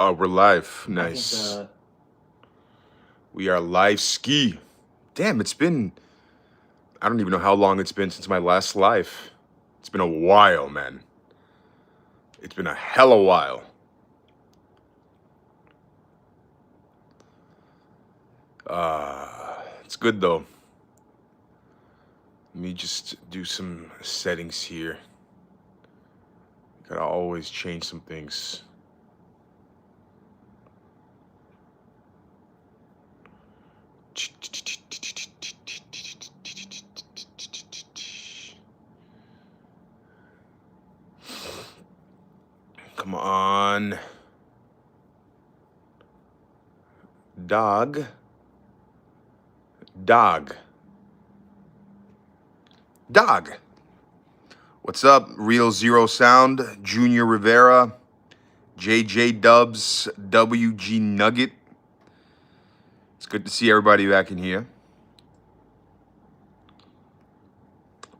Oh, we're live. I think Nice. We are live ski. Damn, it's been, I don't even know how long it's been since my last live. It's been a while, man. It's been a hell of a while. It's good though. Let me just do some settings here. Gotta always change some things. Come on. Dog. Dog. Dog. What's up? Real Zero Sound, Junior Rivera, JJ Dubs, WG Nugget. It's good to see everybody back in here.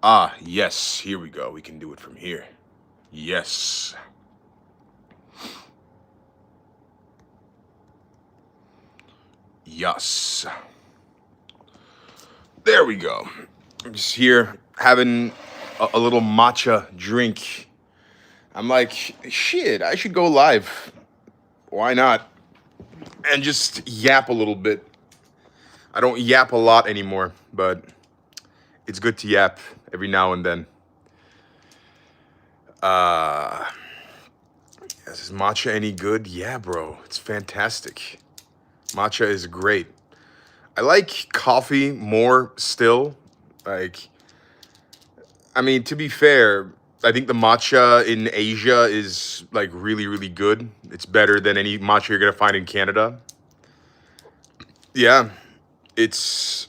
Ah, yes. Here we go. We can do it from here. Yes. Yes. There we go. I'm just here having a little matcha drink. I'm like, shit, I should go live. Why not? And just yap a little bit. I don't yap a lot anymore, but it's good to yap every now and then. Is matcha any good? Yeah, bro. It's fantastic. Matcha is great. I like coffee more still. Like, I mean, to be fair, I think the matcha in Asia is like really, really good. It's better than any matcha you're gonna find in Canada. Yeah, it's.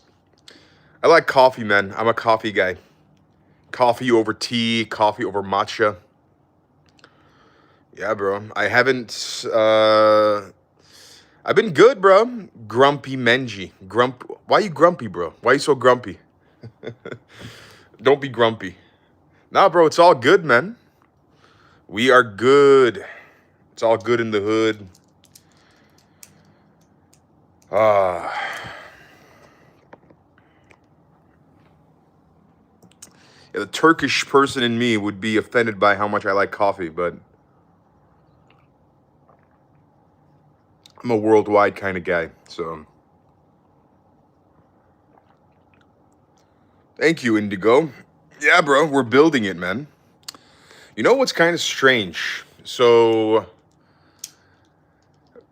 I like coffee, man. I'm a coffee guy. Coffee over tea, coffee over matcha. Yeah, bro. I haven't. I've been good, bro. Grumpy Menji. Why you grumpy, bro? Why you so grumpy? Don't be grumpy. Nah, bro. It's all good, man. We are good. It's all good in the hood. Yeah, the Turkish person in me would be offended by how much I like coffee, but I'm a worldwide kind of guy, so. Thank you, Indigo. Yeah, bro, we're building it, man. You know what's kind of strange? So,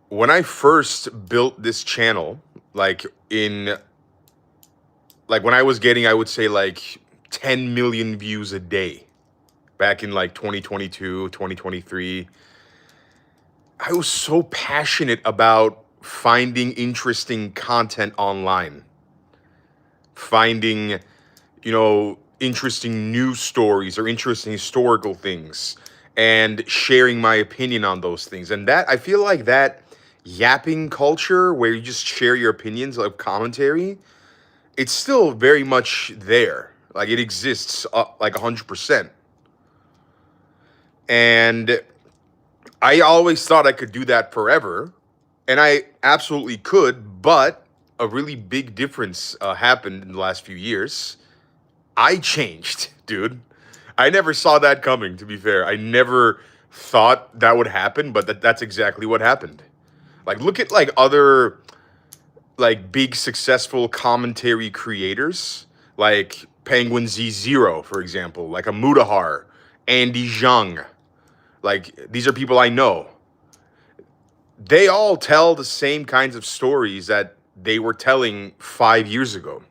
when I first built this channel, like when I was getting, I would say like 10 million views a day back in like 2022, 2023, I was so passionate about finding interesting content online, finding, interesting news stories or interesting historical things and sharing my opinion on those things. And that, I feel like that yapping culture where you just share your opinions of commentary, it's still very much there. Like it exists like 100%. And I always thought I could do that forever. And I absolutely could, but a really big difference happened in the last few years. I changed, dude. I never saw that coming, to be fair. I never thought that would happen, but that's exactly what happened. Like, look at like other like big successful commentary creators, like Penguin Z0, for example, like a Mudahar, Andy Zhang. Like, these are people I know. They all tell the same kinds of stories that they were telling 5 years ago.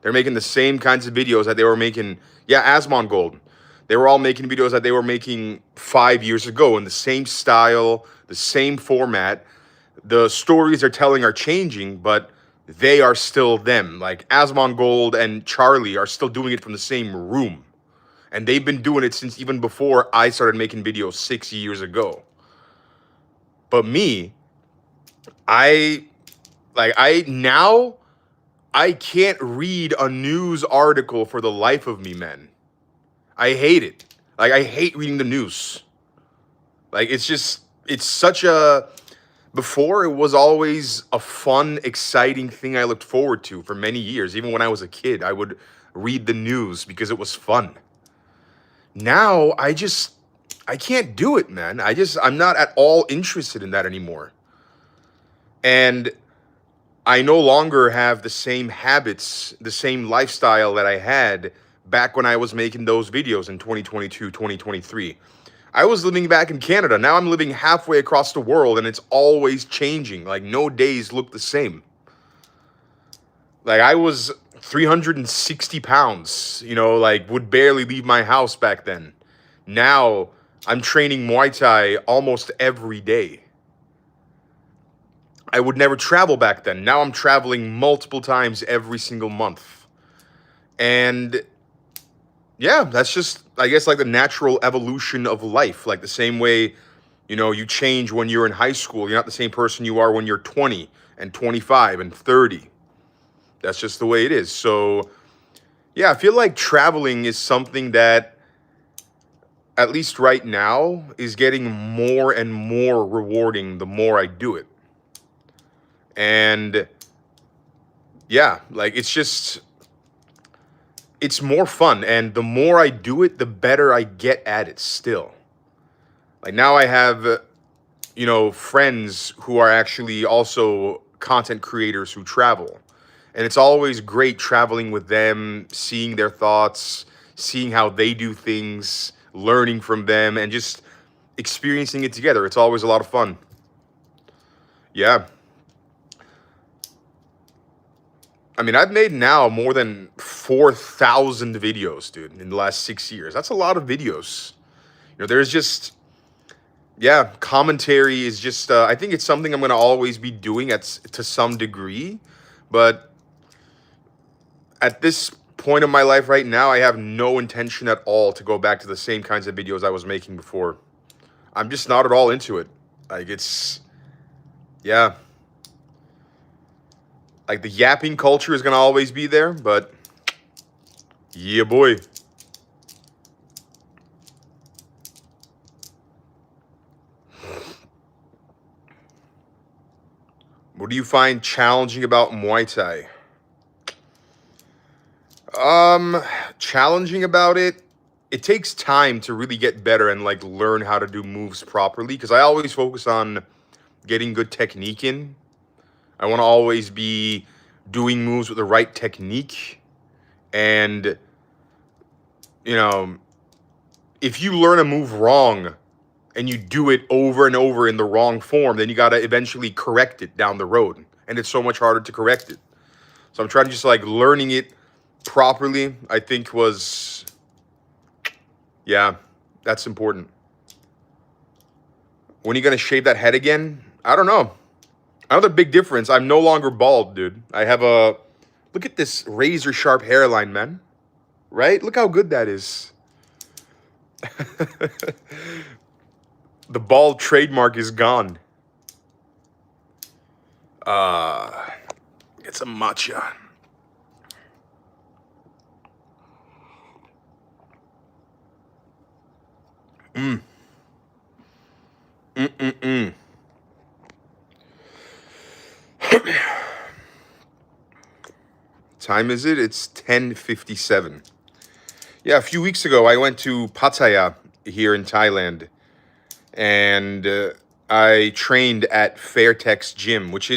They're making the same kinds of videos that they were making. Yeah, Asmongold. They were all making videos that they were making 5 years ago in the same style, the same format. The stories they're telling are changing, but they are still them. Like Asmongold and Charlie are still doing it from the same room. And they've been doing it since even before I started making videos 6 years ago. But me, I now I can't read a news article for the life of me, man. I hate it. Like, I hate reading the news. Like, it's such a Before, it was always a fun, exciting thing I looked forward to for many years. Even when I was a kid, I would read the news because it was fun. Now, I can't do it, man. I'm not at all interested in that anymore. And I no longer have the same habits, the same lifestyle that I had back when I was making those videos in 2022, 2023. I was living back in Canada. Now I'm living halfway across the world and it's always changing. Like no days look the same. Like I was 360 pounds, like would barely leave my house back then. Now I'm training Muay Thai almost every day. I would never travel back then. Now I'm traveling multiple times every single month. And yeah, that's just, I guess, like the natural evolution of life. Like the same way, you change when you're in high school. You're not the same person you are when you're 20 and 25 and 30. That's just the way it is. So yeah, I feel like traveling is something that, at least right now, is getting more and more rewarding the more I do it. And yeah, like it's more fun. And the more I do it, the better I get at it still. Like now I have, friends who are actually also content creators who travel. And it's always great traveling with them, seeing their thoughts, seeing how they do things, learning from them, and just experiencing it together. It's always a lot of fun. Yeah. I mean, I've made now more than 4,000 videos, dude, in the last 6 years. That's a lot of videos. There's just, yeah, commentary is just, I think it's something I'm going to always be doing to some degree. But at this point of my life right now, I have no intention at all to go back to the same kinds of videos I was making before. I'm just not at all into it. Like, yeah. Like, the yapping culture is going to always be there, but yeah, boy. What do you find challenging about Muay Thai? Challenging about it, it takes time to really get better and like learn how to do moves properly, because I always focus on getting good technique in. I want to always be doing moves with the right technique. And, if you learn a move wrong and you do it over and over in the wrong form, then you got to eventually correct it down the road. And it's so much harder to correct it. So I'm trying to just like learning it properly, I think yeah, that's important. When are you going to shave that head again? I don't know. Another big difference, I'm no longer bald, dude. I have look at this razor sharp hairline, man. Right? Look how good that is. The bald trademark is gone. Get some matcha. Time is it? It's 10:57. Yeah, a few weeks ago, I went to Pattaya here in Thailand, and I trained at Fairtex Gym, which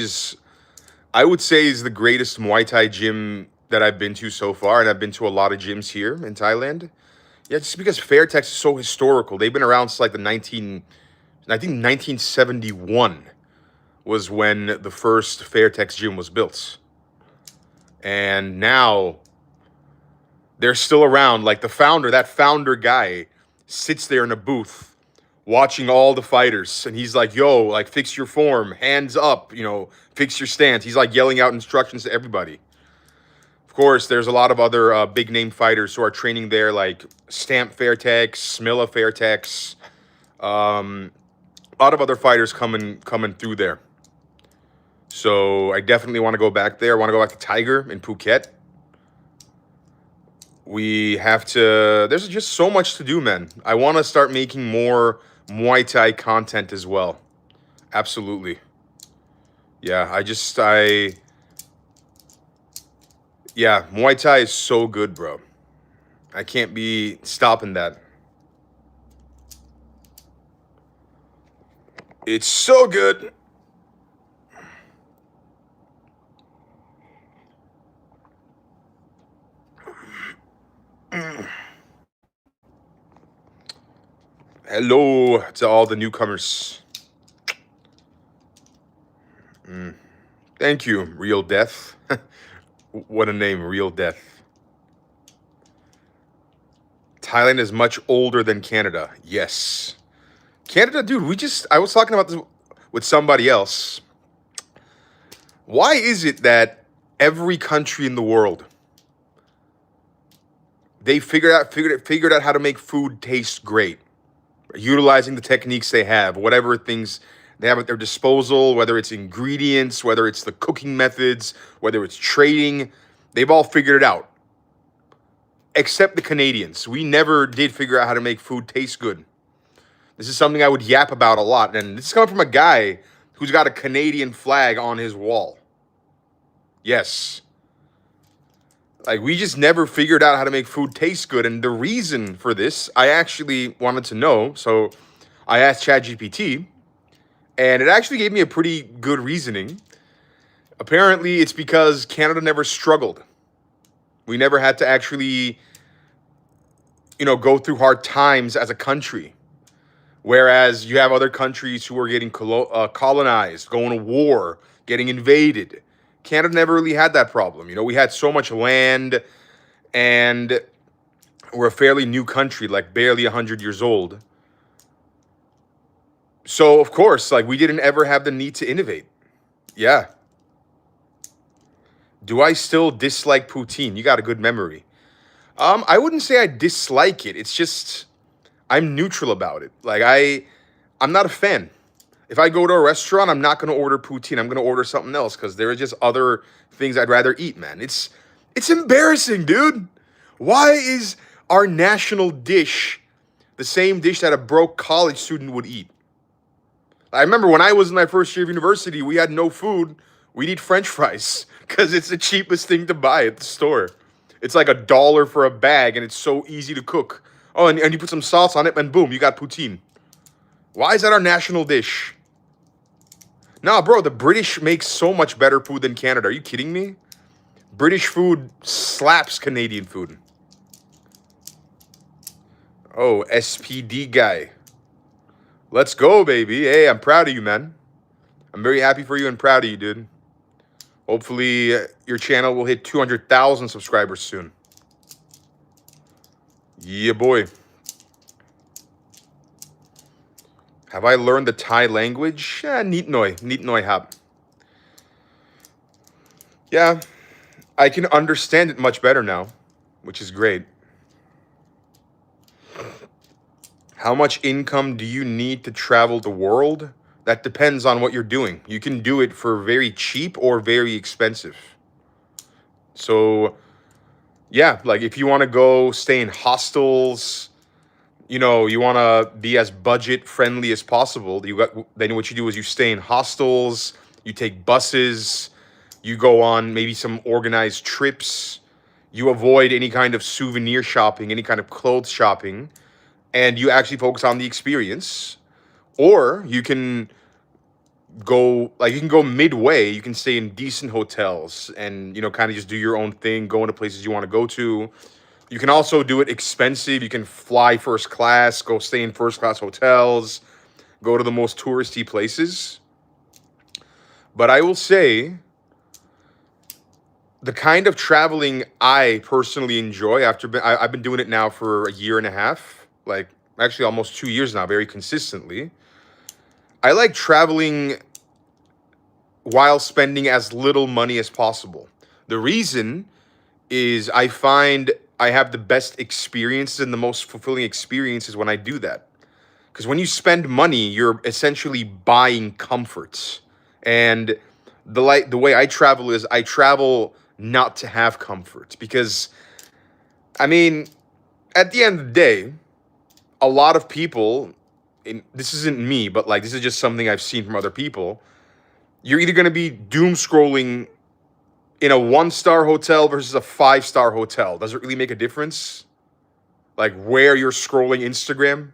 I would say, is the greatest Muay Thai gym that I've been to so far, and I've been to a lot of gyms here in Thailand. Yeah, just because Fairtex is so historical. They've been around since like I think 1971 was when the first Fairtex gym was built. And now they're still around. Like that founder guy sits there in a booth watching all the fighters. And he's like, yo, like, fix your form, hands up, fix your stance. He's like yelling out instructions to everybody. Of course, there's a lot of other big name fighters who are training there, like Stamp Fairtex, Smilla Fairtex. A lot of other fighters coming through there. So I definitely want to go back there. I want to go back to Tiger in Phuket. There's just so much to do, man. I want to start making more Muay Thai content as well. Absolutely. Yeah, yeah, Muay Thai is so good, bro. I can't be stopping that. It's so good. Hello to all the newcomers. Thank you, Real Death. What a name, Real Death. Thailand is much older than Canada. Yes. Canada, dude, I was talking about this with somebody else. Why is it that every country in the world, they figured out how to make food taste great, utilizing the techniques they have, whatever things they have at their disposal, whether it's ingredients, whether it's the cooking methods, whether it's trading, they've all figured it out. Except the Canadians. We never did figure out how to make food taste good. This is something I would yap about a lot. And this is coming from a guy who's got a Canadian flag on his wall. Yes. Like, we just never figured out how to make food taste good. And the reason for this, I actually wanted to know. So I asked ChatGPT, and it actually gave me a pretty good reasoning. Apparently, it's because Canada never struggled. We never had to actually, go through hard times as a country. Whereas you have other countries who are getting colonized, going to war, getting invaded. Canada never really had that problem. We had so much land, and we're a fairly new country, like barely 100 years old. So, of course, like, we didn't ever have the need to innovate. Yeah. Do I still dislike poutine? You got a good memory. I wouldn't say I dislike it. It's just I'm neutral about it. Like, I'm not a fan. If I go to a restaurant, I'm not going to order poutine. I'm going to order something else because there are just other things I'd rather eat, man. It's embarrassing, dude. Why is our national dish the same dish that a broke college student would eat? I remember when I was in my first year of university, we had no food. We'd eat French fries because it's the cheapest thing to buy at the store. It's like $1 for a bag, and it's so easy to cook. Oh, and you put some sauce on it, and boom, you got poutine. Why is that our national dish? Nah, bro, the British make so much better food than Canada. Are you kidding me? British food slaps Canadian food. Oh, SPD guy. Let's go, baby. Hey, I'm proud of you, man. I'm very happy for you and proud of you, dude. Hopefully, your channel will hit 200,000 subscribers soon. Yeah, boy. Have I learned the Thai language? Neat noi hap. Yeah, I can understand it much better now, which is great. How much income do you need to travel the world? That depends on what you're doing. You can do it for very cheap or very expensive. So, yeah, like, if you want to go stay in hostels, you want to be as budget friendly as possible. Then what you do is you stay in hostels, you take buses, you go on maybe some organized trips, you avoid any kind of souvenir shopping, any kind of clothes shopping, and you actually focus on the experience. Or you can go midway. You can stay in decent hotels and kind of just do your own thing, go into places you want to go to. You can also do it expensive. You can fly first class, go stay in first class hotels, go to the most touristy places. But I will say, the kind of traveling I personally enjoy, I've been doing it now for a year and a half, like actually almost 2 years now, very consistently. I like traveling while spending as little money as possible. The reason is I find I have the best experiences and the most fulfilling experiences when I do that. Because when you spend money, you're essentially buying comforts. And the way I travel is I travel not to have comforts. Because, I mean, at the end of the day, a lot of people, and this isn't me, but like, this is just something I've seen from other people. you're either going to be doom scrolling in a 1-star hotel versus a 5-star hotel. Does it really make a difference? Like where you're scrolling Instagram?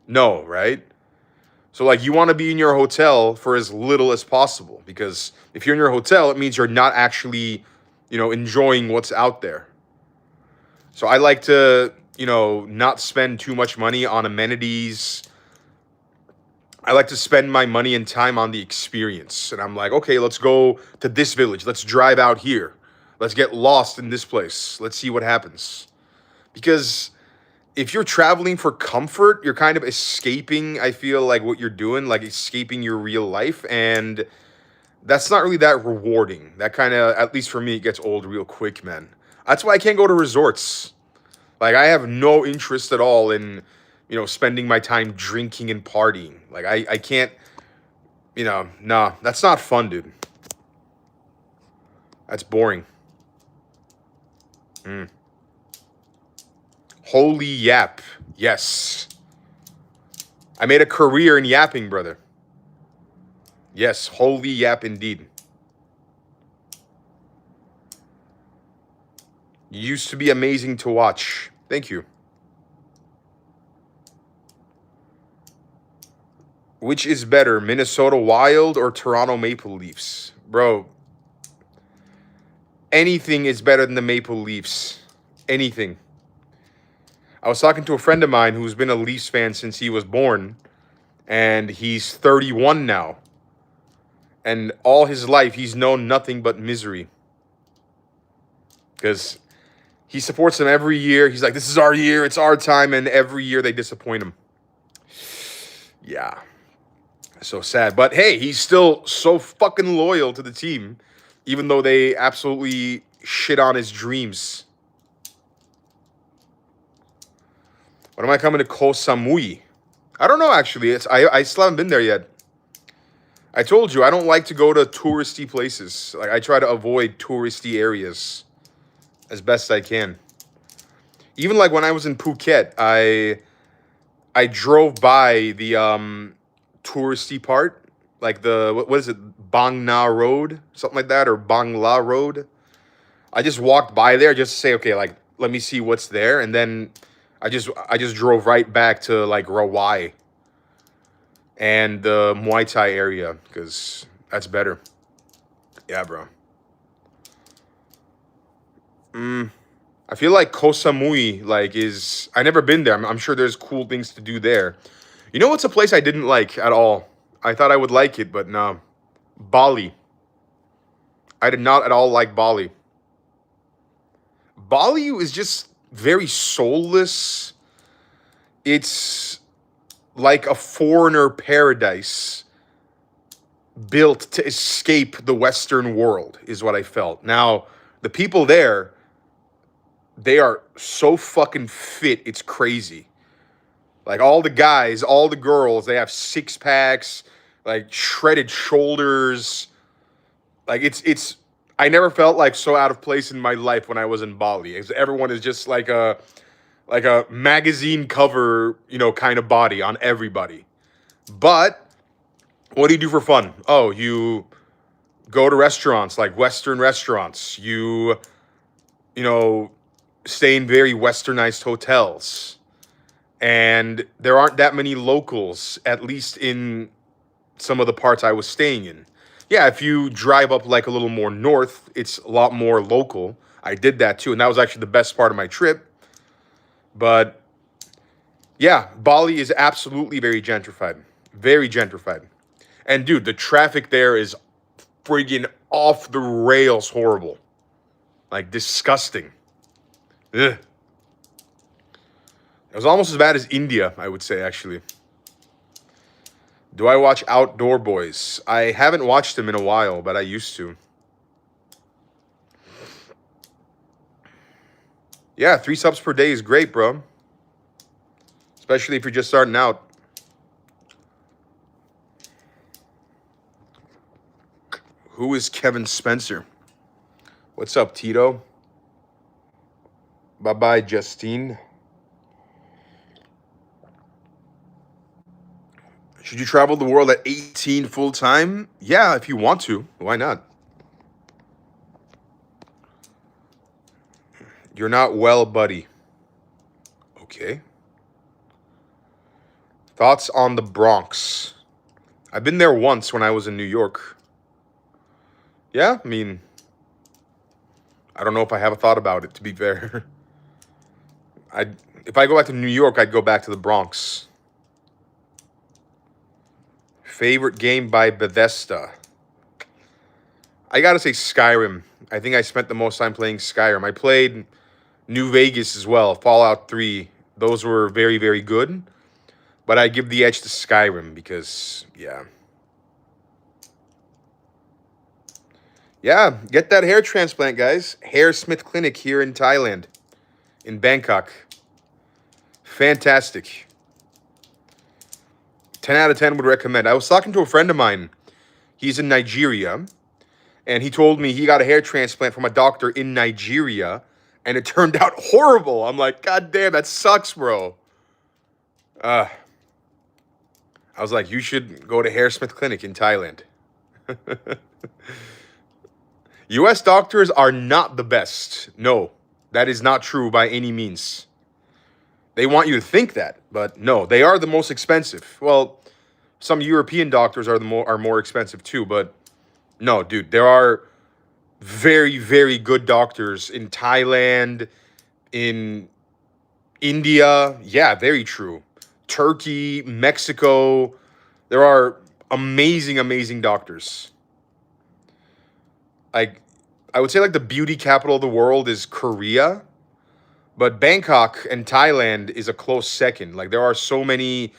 No, right? So like you want to be in your hotel for as little as possible, because if you're in your hotel, it means you're not actually, enjoying what's out there. So I like to, not spend too much money on amenities. I like to spend my money and time on the experience. And I'm like, okay, let's go to this village. Let's drive out here. Let's get lost in this place. Let's see what happens. Because if you're traveling for comfort, you're kind of escaping, I feel like, what you're doing, like escaping your real life. And that's not really that rewarding. That kind of, at least for me, it gets old real quick, man. That's why I can't go to resorts. Like, I have no interest at all in, spending my time drinking and partying. Like, I can't, nah, that's not fun, dude. That's boring. Holy yap. Yes. I made a career in yapping, brother. Yes, holy yap indeed. You used to be amazing to watch. Thank you. Which is better, Minnesota Wild or Toronto Maple Leafs? Bro, anything is better than the Maple Leafs. Anything. I was talking to a friend of mine who's been a Leafs fan since he was born, and he's 31 now. And all his life, he's known nothing but misery. Because he supports them every year. He's like, this is our year, it's our time, and every year they disappoint him. Yeah. So sad. But hey, he's still so fucking loyal to the team, even though they absolutely shit on his dreams. When am I coming to Koh Samui? I don't know, actually. I still haven't been there yet. I told you, I don't like to go to touristy places. Like, I try to avoid touristy areas as best I can. Even like when I was in Phuket, I drove by the touristy part, like the what is it, Bang Na Road, something like that, or Bang La Road. I just walked by there just to say, okay, like let me see what's there, and then I just drove right back to like Rawai and the Muay Thai area because that's better. Yeah, bro. I feel like Koh Samui is I never been there. I'm sure there's cool things to do there. You know what's a place I didn't like at all? I thought I would like it, but no. Bali. I did not at all like Bali. Bali is just very soulless. It's like a foreigner paradise built to escape the Western world, is what I felt. Now, the people there, they are so fucking fit, it's crazy. Like all the guys, all the girls, they have 6-packs, like shredded shoulders. Like it's I never felt like so out of place in my life when I was in Bali. Everyone is just like a magazine cover, kind of body on everybody. But what do you do for fun? Oh, you go to restaurants, like Western restaurants. You stay in very westernized hotels. And there aren't that many locals, at least in some of the parts I was staying in. Yeah, if you drive up like a little more north, it's a lot more local. I did that too, and that was actually the best part of my trip. But yeah, Bali is absolutely very gentrified. Very gentrified. And dude, the traffic there is friggin' off the rails horrible. Like disgusting. Ugh. It was almost as bad as India, I would say, actually. Do I watch Outdoor Boys? I haven't watched them in a while, but I used to. Yeah, 3 subs per day is great, bro. Especially if you're just starting out. Who is Kevin Spencer? What's up, Tito? Bye-bye, Justine. Should you travel the world at 18 full time? Yeah, if you want to. Why not? You're not well, buddy. Okay. Thoughts on the Bronx? I've been there once when I was in New York. Yeah, I mean, I don't know if I have a thought about it, to be fair. If I go back to New York, I'd go back to the Bronx. Favorite game by Bethesda? I gotta say Skyrim. I think I spent the most time playing Skyrim. I played New Vegas as well, Fallout 3. Those were very, very good. But I give the edge to Skyrim because, yeah. Yeah, get that hair transplant, guys. Hair Smith Clinic here in Thailand, in Bangkok. Fantastic. 10 out of 10 would recommend. I was talking to a friend of mine. He's in Nigeria. And he told me he got a hair transplant from a doctor in Nigeria. And it turned out horrible. I'm like, God damn, that sucks, bro. I was like, you should go to Hair Smith Clinic in Thailand. U.S. doctors are not the best. No, that is not true by any means. They want you to think that, but no, they are the most expensive. Well, some European doctors are more expensive too, but no, dude, there are very, very good doctors in Thailand, in India. Yeah, very true. Turkey, Mexico. There are amazing, amazing doctors. Like, I would say like the beauty capital of the world is Korea, but Bangkok and Thailand is a close second. Like, there are so many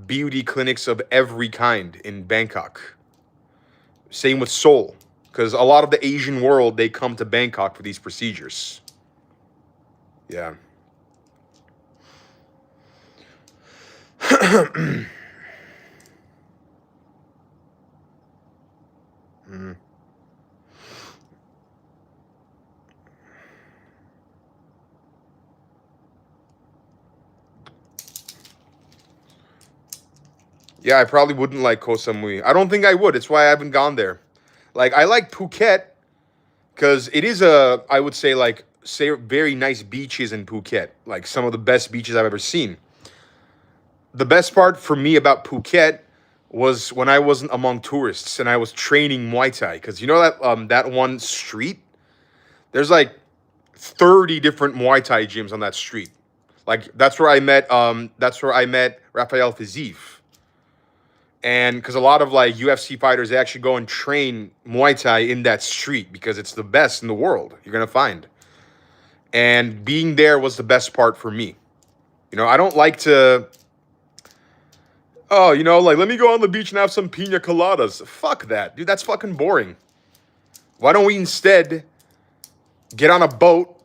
beauty clinics of every kind in Bangkok. Same with Seoul, because a lot of the Asian world, they come to Bangkok for these procedures. Yeah. Mm. Yeah, I probably wouldn't like Koh Samui. I don't think I would. It's why I haven't gone there. Like, I like Phuket because it is I would say, like, say very nice beaches in Phuket. Like, some of the best beaches I've ever seen. The best part for me about Phuket was when I wasn't among tourists and I was training Muay Thai. Because you know that one street? There's like 30 different Muay Thai gyms on that street. Like, that's where I met Rafael Fiziev. And because a lot of like UFC fighters, they actually go and train Muay Thai in that street because it's the best in the world you're going to find. And being there was the best part for me. You know, I don't like to, oh, you know, like, let me go on the beach and have some pina coladas. Fuck that, dude. That's fucking boring. Why don't we instead get on a boat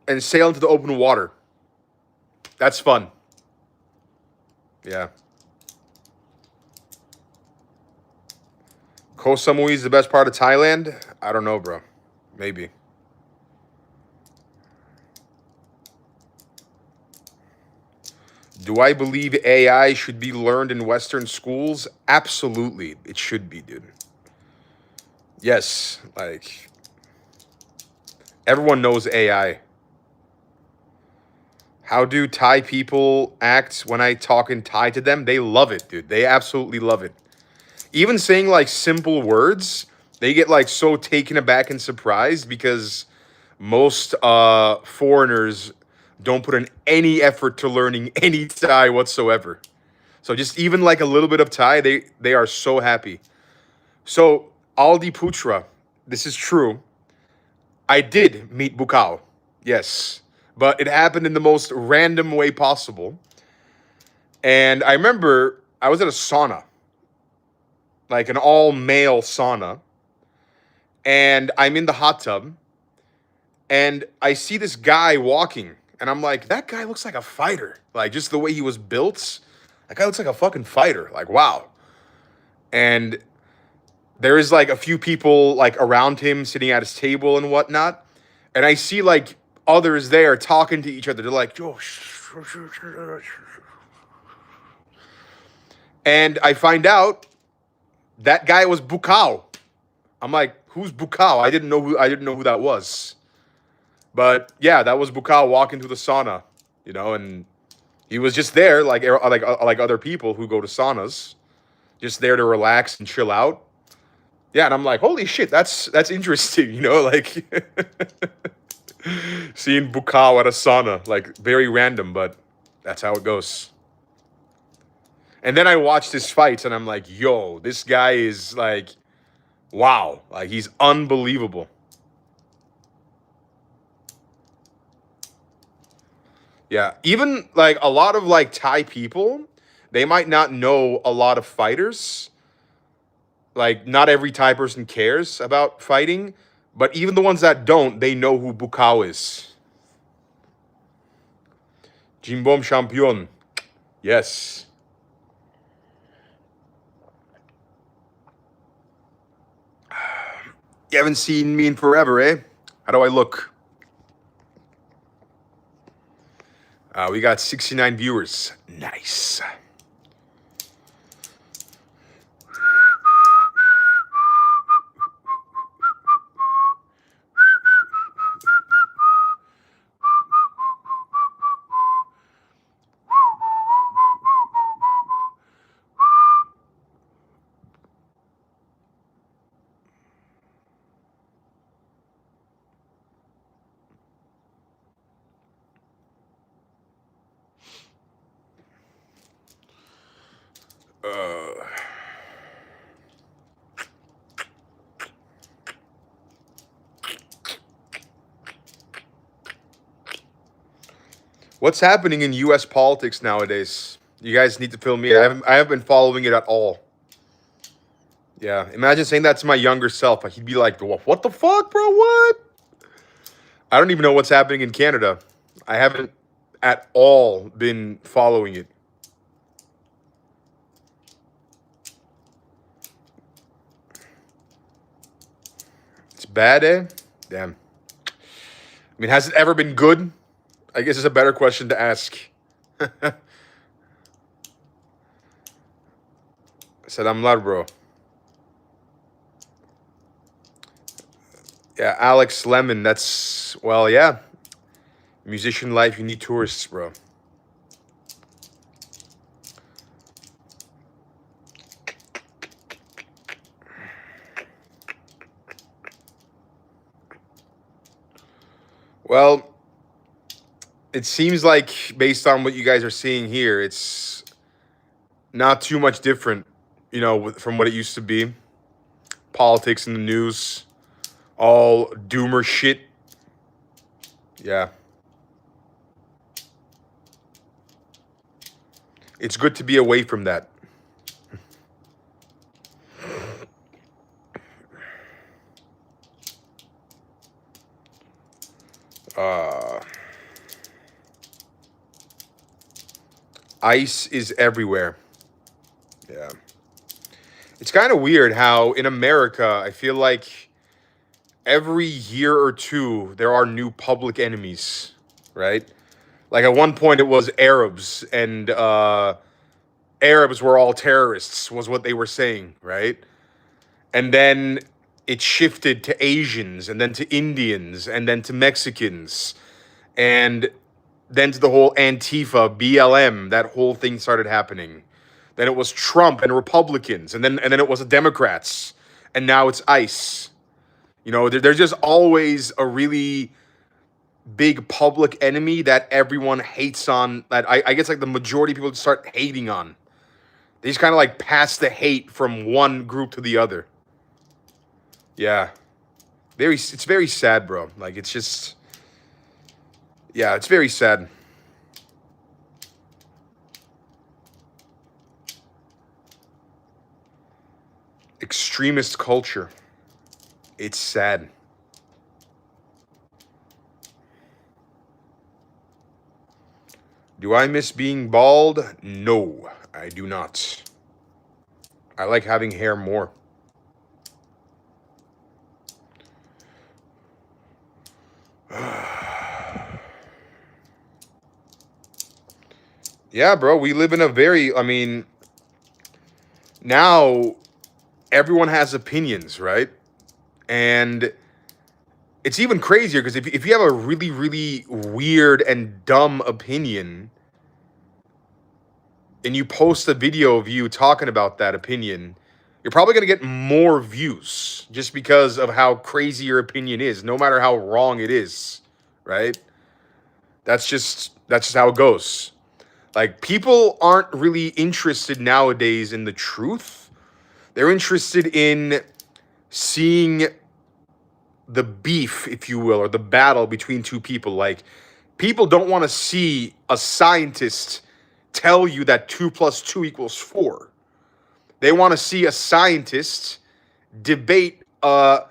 and sail into the open water? That's fun. Yeah. Koh Samui is the best part of Thailand? I don't know, bro. Maybe. Do I believe AI should be learned in Western schools? Absolutely. It should be, dude. Yes, like, everyone knows AI. How do Thai people act when I talk in Thai to them? They love it, dude. They absolutely love it. Even saying like simple words, they get like so taken aback and surprised because most foreigners don't put in any effort to learning any Thai whatsoever. So just even like a little bit of Thai, they are so happy. So Aldi Putra, this is true. I did meet Bukao, yes, but it happened in the most random way possible. And I remember I was at a sauna, like an all male sauna, and I'm in the hot tub, and I see this guy walking, and I'm like, that guy looks like a fighter. Like, just the way he was built, that guy looks like a fucking fighter. Like, wow. And there is like a few people like around him sitting at his table and whatnot, and I see like others there talking to each other. They're like, yo, And I find out that guy was Bukao. I'm like, who's Bukao? I didn't know who that was. But yeah, that was Bukao walking to the sauna, and he was just there like other people who go to saunas, just there to relax and chill out. Yeah, and I'm like, holy shit, that's interesting, like seeing Bukao at a sauna, like very random, but that's how it goes. And then I watched his fights, and I'm like, yo, this guy is like, wow, like he's unbelievable. Yeah, even like a lot of like Thai people, they might not know a lot of fighters. Like not every Thai person cares about fighting, but even the ones that don't, they know who Bukao is. Jimbom Champion. Yes. You haven't seen me in forever, eh? How do I look? We got 69 viewers. Nice. What's happening in U.S. politics nowadays? You guys need to fill me in. I haven't been following it at all. Yeah, imagine saying that to my younger self. He'd be like, "What the fuck, bro? What?" I don't even know what's happening in Canada. I haven't at all been following it. It's bad, eh? Damn. I mean, has it ever been good? I guess it's a better question to ask. Salam lar, bro. Yeah, Alex Lemon. Well, yeah. Musician life, you need tourists, bro. Well, it seems like based on what you guys are seeing here, it's not too much different, from what it used to be. Politics in the news, all doomer shit. Yeah. It's good to be away from that. Ice is everywhere. Yeah. It's kind of weird how in America, I feel like every year or two, there are new public enemies, right? Like at one point, it was Arabs, and Arabs were all terrorists, was what they were saying, right? And then it shifted to Asians, and then to Indians, and then to Mexicans, and then to the whole Antifa, BLM, that whole thing started happening. Then it was Trump and Republicans, and then it was the Democrats, and now it's ICE. There's just always a really big public enemy that everyone hates on. That I guess like the majority of people just start hating on. They just kind of like pass the hate from one group to the other. Yeah, it's very sad, bro. Like it's just, yeah, it's very sad. Extremist culture. It's sad. Do I miss being bald? No, I do not. I like having hair more. Yeah, bro, we live in a very, I mean, now everyone has opinions, right? And it's even crazier because if you have a really, really weird and dumb opinion and you post a video of you talking about that opinion, you're probably going to get more views just because of how crazy your opinion is, no matter how wrong it is, right? That's just how it goes. Like, people aren't really interested nowadays in the truth. They're interested in seeing the beef, if you will, or the battle between two people. Like, people don't want to see a scientist tell you that 2 plus 2 equals 4. They want to see a scientist debate a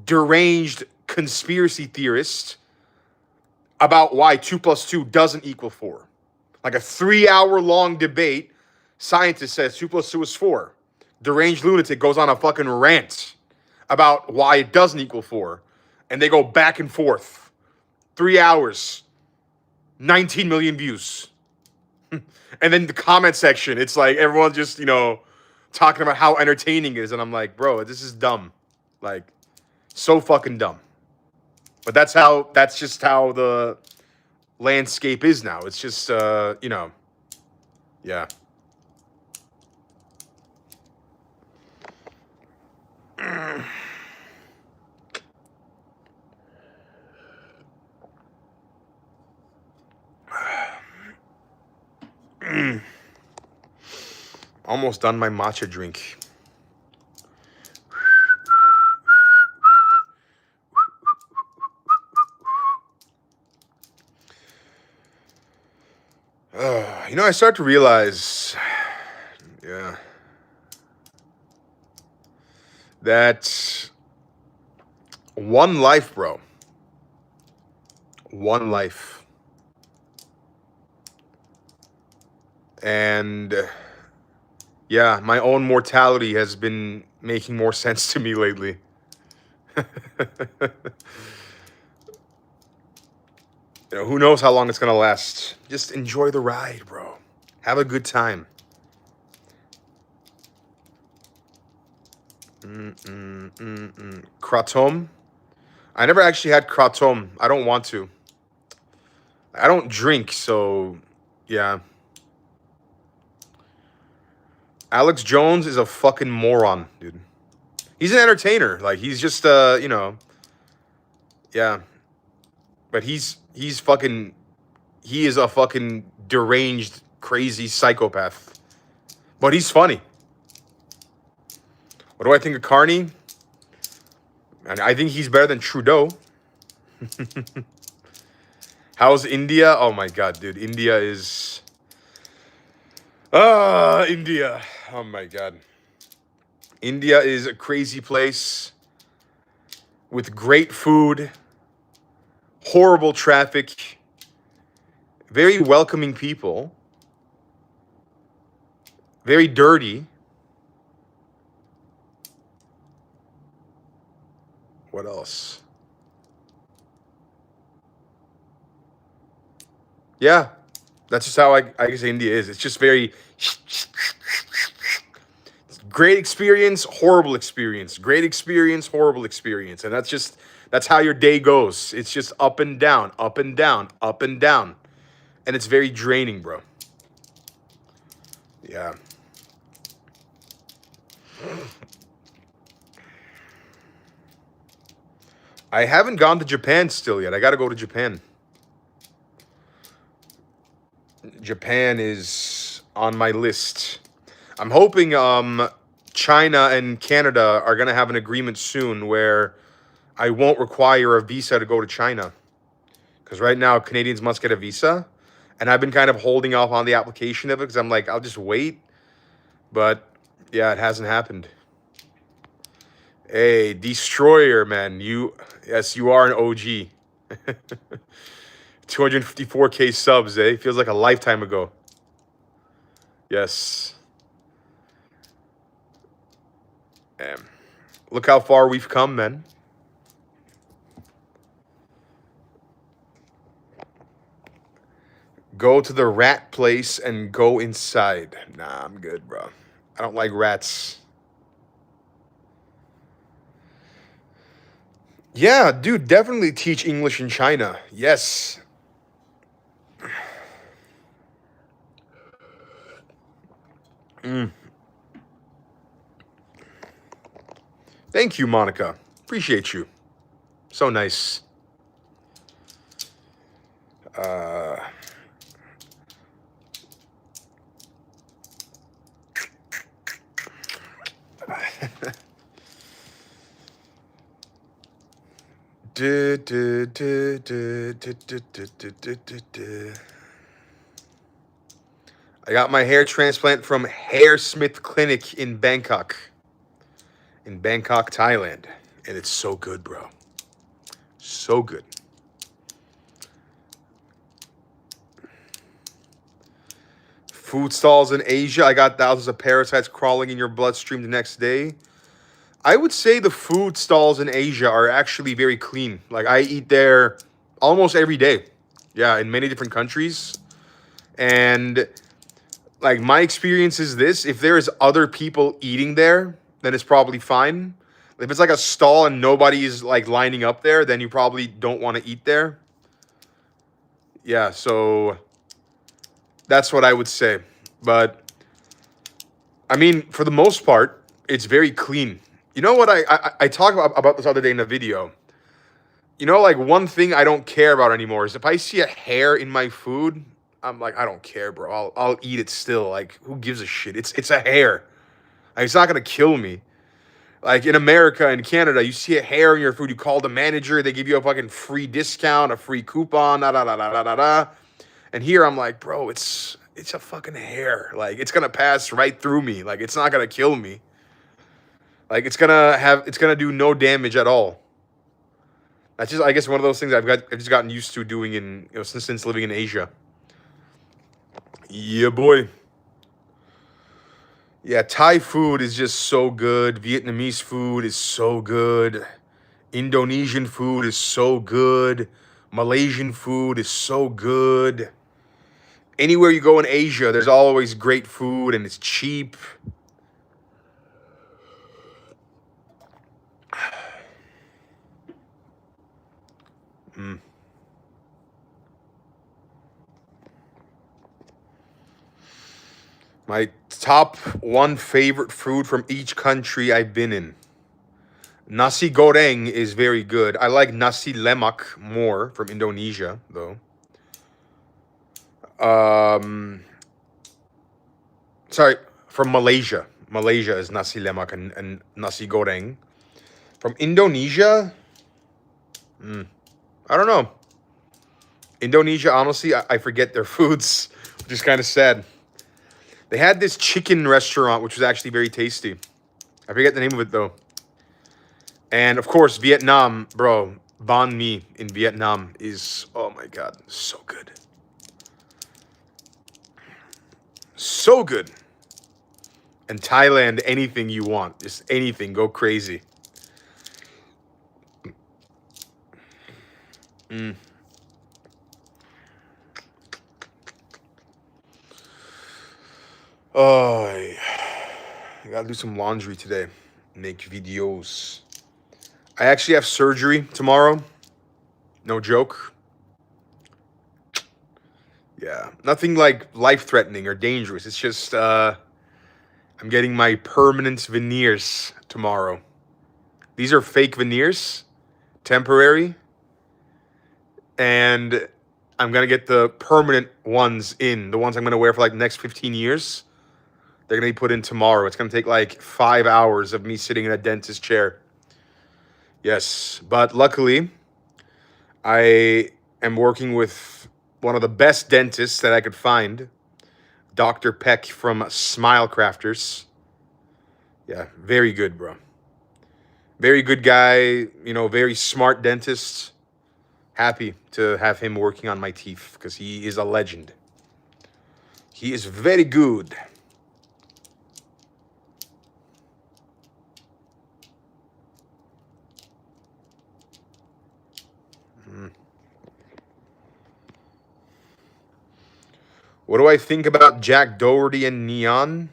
deranged conspiracy theorist about why 2 plus 2 doesn't equal 4. Like a 3-hour long debate, scientist says 2 plus 2 is 4. Deranged lunatic goes on a fucking rant about why it doesn't equal 4. And they go back and forth. 3 hours. 19 million views. And then the comment section, it's like everyone's just, talking about how entertaining it is. And I'm like, bro, this is dumb. Like, so fucking dumb. But that's just how the landscape is now. It's just, yeah. Almost done my matcha drink. I start to realize, yeah, that one life, bro. One life. And yeah, my own mortality has been making more sense to me lately. Who knows how long it's going to last. Just enjoy the ride, bro. Have a good time. Kratom? I never actually had kratom. I don't want to. I don't drink, so yeah. Alex Jones is a fucking moron, dude. He's an entertainer. Like, he's just, yeah. But he is a fucking deranged, crazy psychopath. But he's funny. What do I think of Carney? And I think he's better than Trudeau. How's India? Oh my god, dude. India is... India. Oh my god. India is a crazy place with great food, horrible traffic, very welcoming people, very dirty. What else? Yeah, that's just how I guess India is. It's just very great experience, horrible experience, great experience, horrible experience. And that's how your day goes. It's just up and down, up and down, up and down. And it's very draining, bro. Yeah. I haven't gone to Japan still yet. I got to go to Japan. Japan is on my list. I'm hoping China and Canada are going to have an agreement soon where I won't require a visa to go to China. Because right now, Canadians must get a visa. And I've been kind of holding off on the application of it because I'm like, I'll just wait. But yeah, it hasn't happened. Hey, Destroyer, man. Yes, you are an OG. 254K subs, eh? Feels like a lifetime ago. Yes. Look how far we've come, man. Go to the rat place and go inside. Nah, I'm good, bro. I don't like rats. Yeah, dude, definitely teach English in China. Yes. Mm. Thank you, Monica. Appreciate you. So nice. Uh, du- du- du- du- du- du- du- du- du- du- du. I got my hair transplant from Hairsmith Clinic in Bangkok. In Bangkok, Thailand. And it's so good, bro. So good. Food stalls in Asia. I got thousands of parasites crawling in your bloodstream the next day. I would say the food stalls in Asia are actually very clean. Like I eat there almost every day. Yeah, in many different countries. And like my experience is this, if there's other people eating there, then it's probably fine. If it's like a stall and nobody is like lining up there, then you probably don't want to eat there. Yeah, so that's what I would say. But I mean, for the most part, it's very clean. You know what I talked about this other day in a video. You know, like one thing I don't care about anymore is if I see a hair in my food, I'm like, I don't care, bro. I'll eat it still. Like, who gives a shit? It's a hair. Like, it's not gonna kill me. Like in America and Canada, you see a hair in your food, you call the manager, they give you a fucking free discount, a free coupon, da da da da da da da. And here I'm like, bro, it's a fucking hair. Like it's gonna pass right through me. Like it's not gonna kill me. Like it's gonna do no damage at all. That's just I guess one of those things I've just gotten used to doing in since living in Asia. Yeah, boy. Yeah, Thai food is just so good. Vietnamese food is so good. Indonesian food is so good. Malaysian food is so good. Anywhere you go in Asia, there's always great food and it's cheap. Mm. My top one favorite food from each country I've been in. Nasi goreng is very good. I like nasi lemak more from Indonesia, though. Um, sorry, from Malaysia. Malaysia is nasi lemak and nasi goreng. From Indonesia, I don't know. Indonesia, honestly, I forget their foods, which is kind of sad. They had this chicken restaurant, which was actually very tasty. I forget the name of it, though. And, of course, Vietnam, bro. Banh mi in Vietnam is, oh my God, so good. So good. And Thailand, anything you want. Just anything. Go crazy. Mm. Oh, I gotta do some laundry today. Make videos. I actually have surgery tomorrow. No joke. Yeah. Nothing like life-threatening or dangerous. It's just I'm getting my permanent veneers tomorrow. These are fake veneers, temporary, and I'm gonna get the permanent ones in, the ones I'm gonna wear for like the next 15 years. They're gonna be put in tomorrow. It's gonna take like 5 hours of me sitting in a dentist chair. Yes, but luckily, I am working with one of the best dentists that I could find, Dr. Peck from Smile Crafters. Yeah, very good, bro. Very good guy, very smart dentist. Happy to have him working on my teeth because he is a legend. He is very good. Mm. What do I think about Jack Doherty and Neon?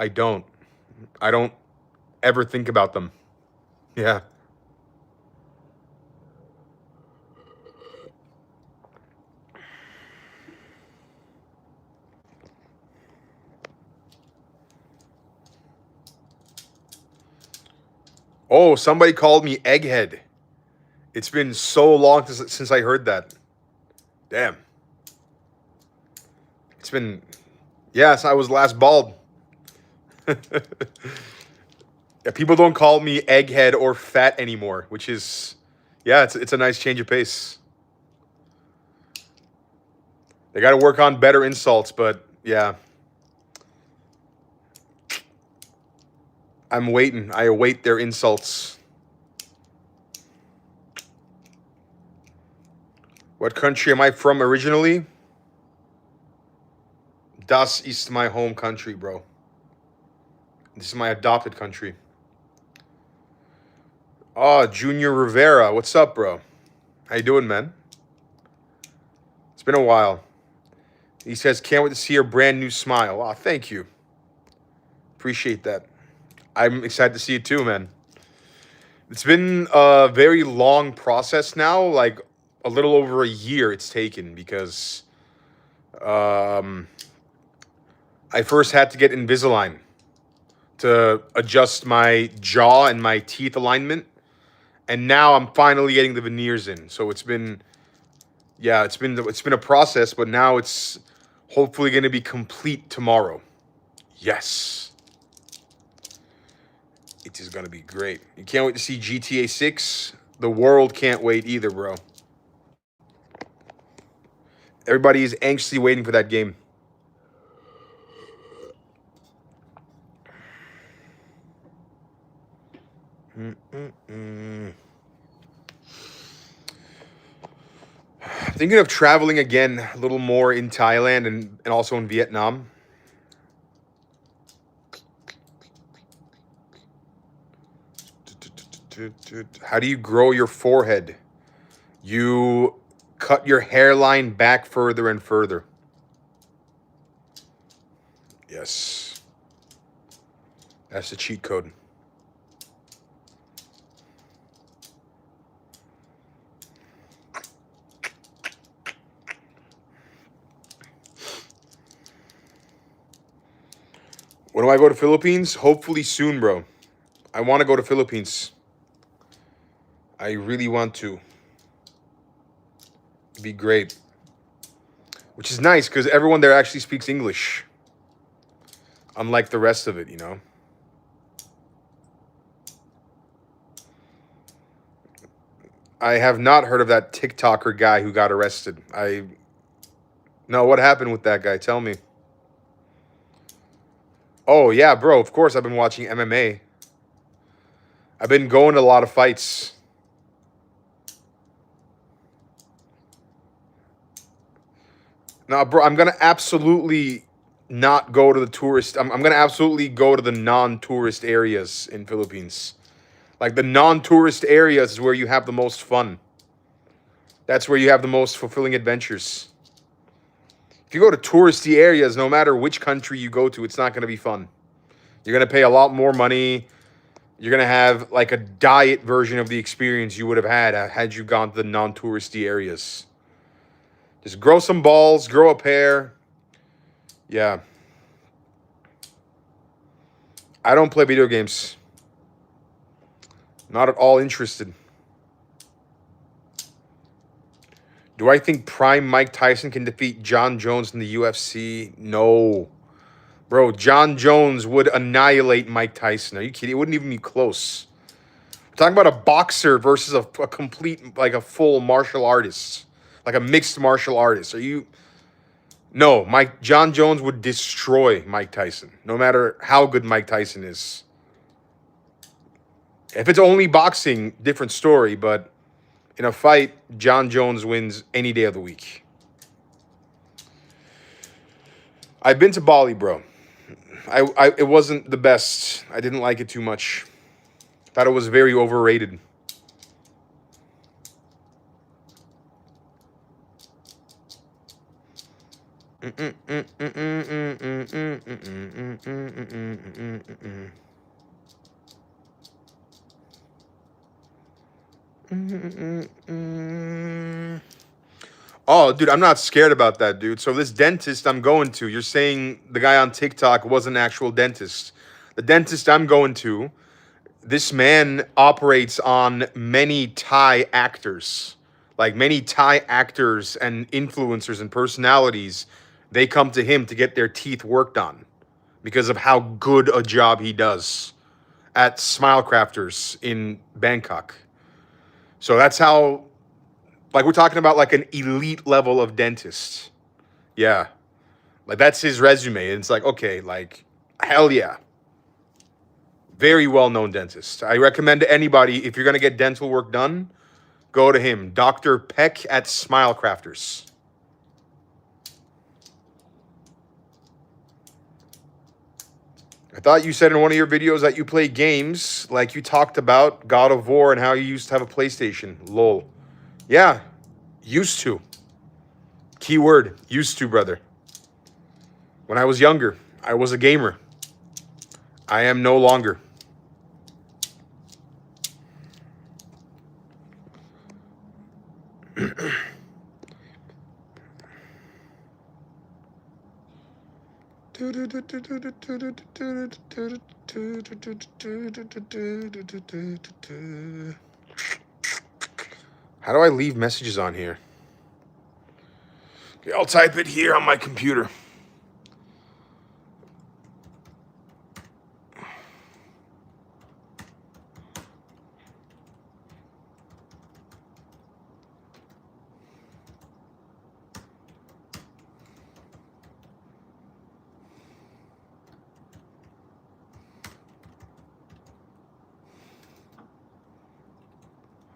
I don't. I don't ever think about them. Yeah. Oh, somebody called me egghead. It's been so long since I heard that. Damn. It's been, yes, I was last bald. Yeah, people don't call me egghead or fat anymore, which is, yeah, it's a nice change of pace. They got to work on better insults, but yeah. I'm waiting. I await their insults. What country am I from originally? Das ist my home country, bro. This is my adopted country. Oh, Junior Rivera. What's up, bro? How you doing, man? It's been a while. He says, can't wait to see your brand new smile. Oh, thank you. Appreciate that. I'm excited to see it too, man. It's been a very long process now, like a little over a year it's taken because I first had to get Invisalign to adjust my jaw and my teeth alignment. And now I'm finally getting the veneers in. So it's been, yeah, it's been a process, but now it's hopefully going to be complete tomorrow. Yes. It is going to be great. You can't wait to see GTA 6. The world can't wait either, bro. Everybody is anxiously waiting for that game. Thinking of traveling again a little more in Thailand and also in Vietnam. How do you grow your forehead? You cut your hairline back further and further. Yes. That's the cheat code. When do I go to Philippines? Hopefully soon, bro. I want to go to Philippines. I really want to. It'd be great. Which is nice because everyone there actually speaks English. Unlike the rest of it, you know. I have not heard of that TikToker guy who got arrested. No, what happened with that guy? Tell me. Oh, yeah, bro. Of course, I've been watching MMA. I've been going to a lot of fights. No, bro, I'm going to absolutely not go to the tourist. I'm going to absolutely go to the non-tourist areas in Philippines. Like, the non-tourist areas is where you have the most fun. That's where you have the most fulfilling adventures. If you go to touristy areas, no matter which country you go to, it's not going to be fun. You're going to pay a lot more money. You're going to have like a diet version of the experience you would have had you gone to the non-touristy areas. Just grow some balls, grow a pair. Yeah. I don't play video games. Not at all interested. Do I think prime Mike Tyson can defeat John Jones in the UFC? No. Bro, John Jones would annihilate Mike Tyson. Are you kidding? It wouldn't even be close. We're talking about a boxer versus a complete, like a full martial artist. Like a mixed martial artist. Are you... No, John Jones would destroy Mike Tyson. No matter how good Mike Tyson is. If it's only boxing, different story, but... In a fight, John Jones wins any day of the week. I've been to Bali, bro. It wasn't the best. I didn't like it too much. Thought it was very overrated. Oh, dude, I'm not scared about that, dude. So this dentist I'm going to, you're saying the guy on TikTok was an actual dentist. The dentist I'm going to, this man operates on many Thai actors. Like many Thai actors and influencers and personalities, they come to him to get their teeth worked on because of how good a job he does at Smile Crafters in Bangkok. So that's how, like, we're talking about like an elite level of dentist. Yeah. Like, that's his resume. And it's like, okay, like, hell yeah. Very well known dentist. I recommend to anybody, if you're going to get dental work done, go to him. Dr. Peck at Smile Crafters. I thought you said in one of your videos that you play games, like you talked about God of War and how you used to have a PlayStation. Lol. Yeah, used to. Keyword, used to, brother. When I was younger, I was a gamer. I am no longer. How do I leave messages on here? Okay, I'll type it here on my computer.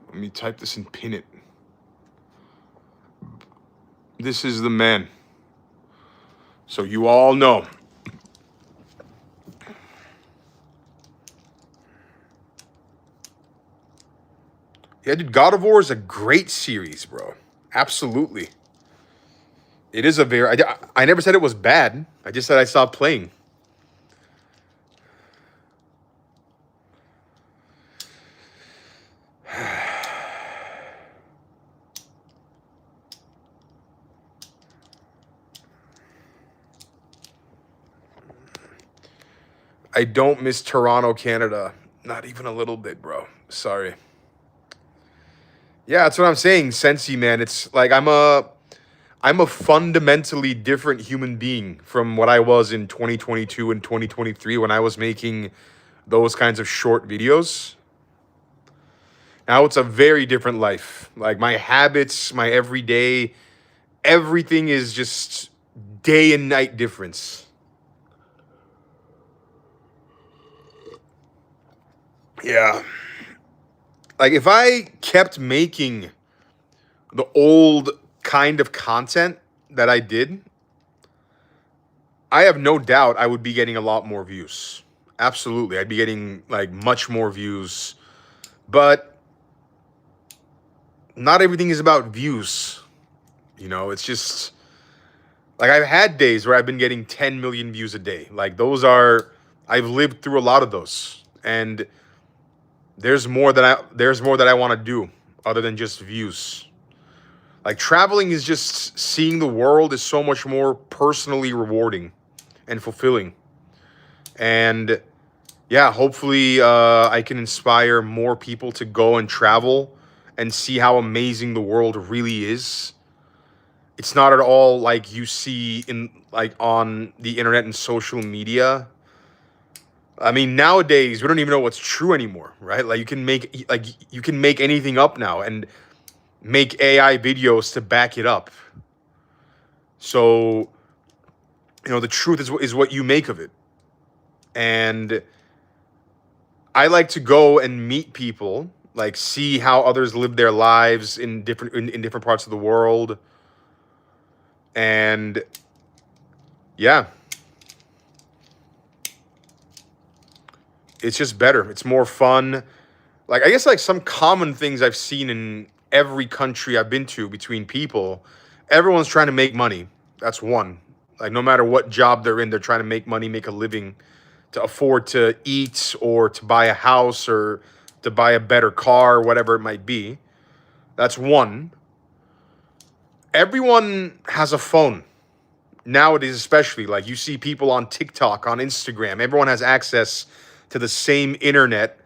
Let me type this and pin it. This is the man. So you all know. Yeah, dude, God of War is a great series, bro. Absolutely. It is a very... I never said it was bad. I just said I stopped playing. I don't miss Toronto, Canada. Not even a little bit, bro. Sorry. Yeah, that's what I'm saying, Sensi, man. It's like I'm a fundamentally different human being from what I was in 2022 and 2023 when I was making those kinds of short videos. Now it's a very different life. Like my habits, my everyday, everything is just day and night difference. Yeah. Like if I kept making the old kind of content that I did, I have no doubt I would be getting a lot more views. Absolutely. I'd be getting like much more views. But not everything is about views. You know, it's just like I've had days where I've been getting 10 million views a day. Like those are, I've lived through a lot of those. And there's more that I want to do other than just views. Like traveling is just seeing the world is so much more personally rewarding and fulfilling. And yeah, hopefully I can inspire more people to go and travel and see how amazing the world really is. It's not at all like you see in like on the internet and social media. I mean, nowadays we don't even know what's true anymore, right? Like you can make anything up now and make AI videos to back it up. So, you know, the truth is what you make of it. And I like to go and meet people, like see how others live their lives in different parts of the world. And yeah, it's just better. It's more fun. Like I guess like some common things I've seen in every country I've been to between people, everyone's trying to make money. That's one. Like no matter what job they're in, they're trying to make money, make a living, to afford to eat or to buy a house or to buy a better car, whatever it might be. That's one. Everyone has a phone nowadays, especially. Like you see people on TikTok, on Instagram. Everyone has access to the same internet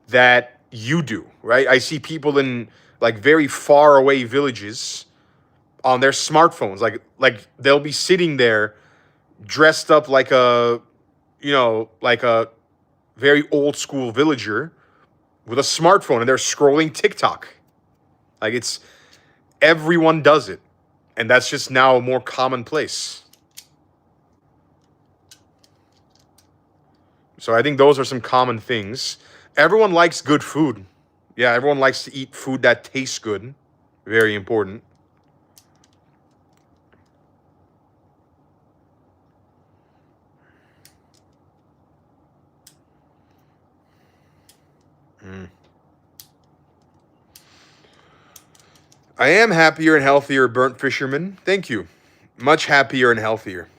that you do, right? I see people in like very far away villages on their smartphones. Like they'll be sitting there dressed up like a, like a very old school villager with a smartphone and they're scrolling TikTok. Like it's everyone does it. And that's just now more commonplace. So I think those are some common things. Everyone likes good food. Yeah, everyone likes to eat food that tastes good. Very important. I am happier and healthier, Burnt Fisherman. Thank you. Much happier and healthier.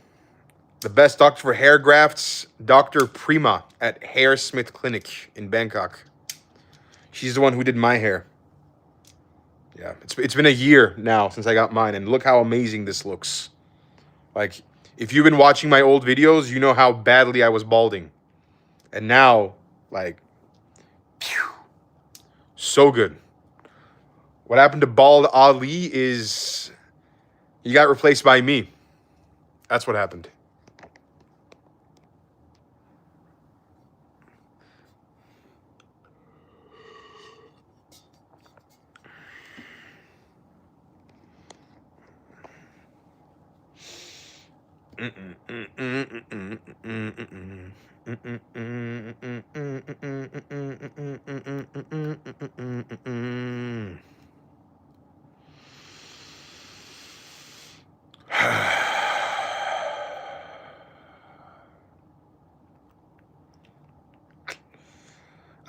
The best doctor for hair grafts, Dr. Prima at Hairsmith Clinic in Bangkok. She's the one who did my hair. Yeah, it's been a year now since I got mine, and look how amazing this looks. Like, if you've been watching my old videos, you know how badly I was balding. And now, like, phew, so good. What happened to Bald Ali is he got replaced by me. That's what happened.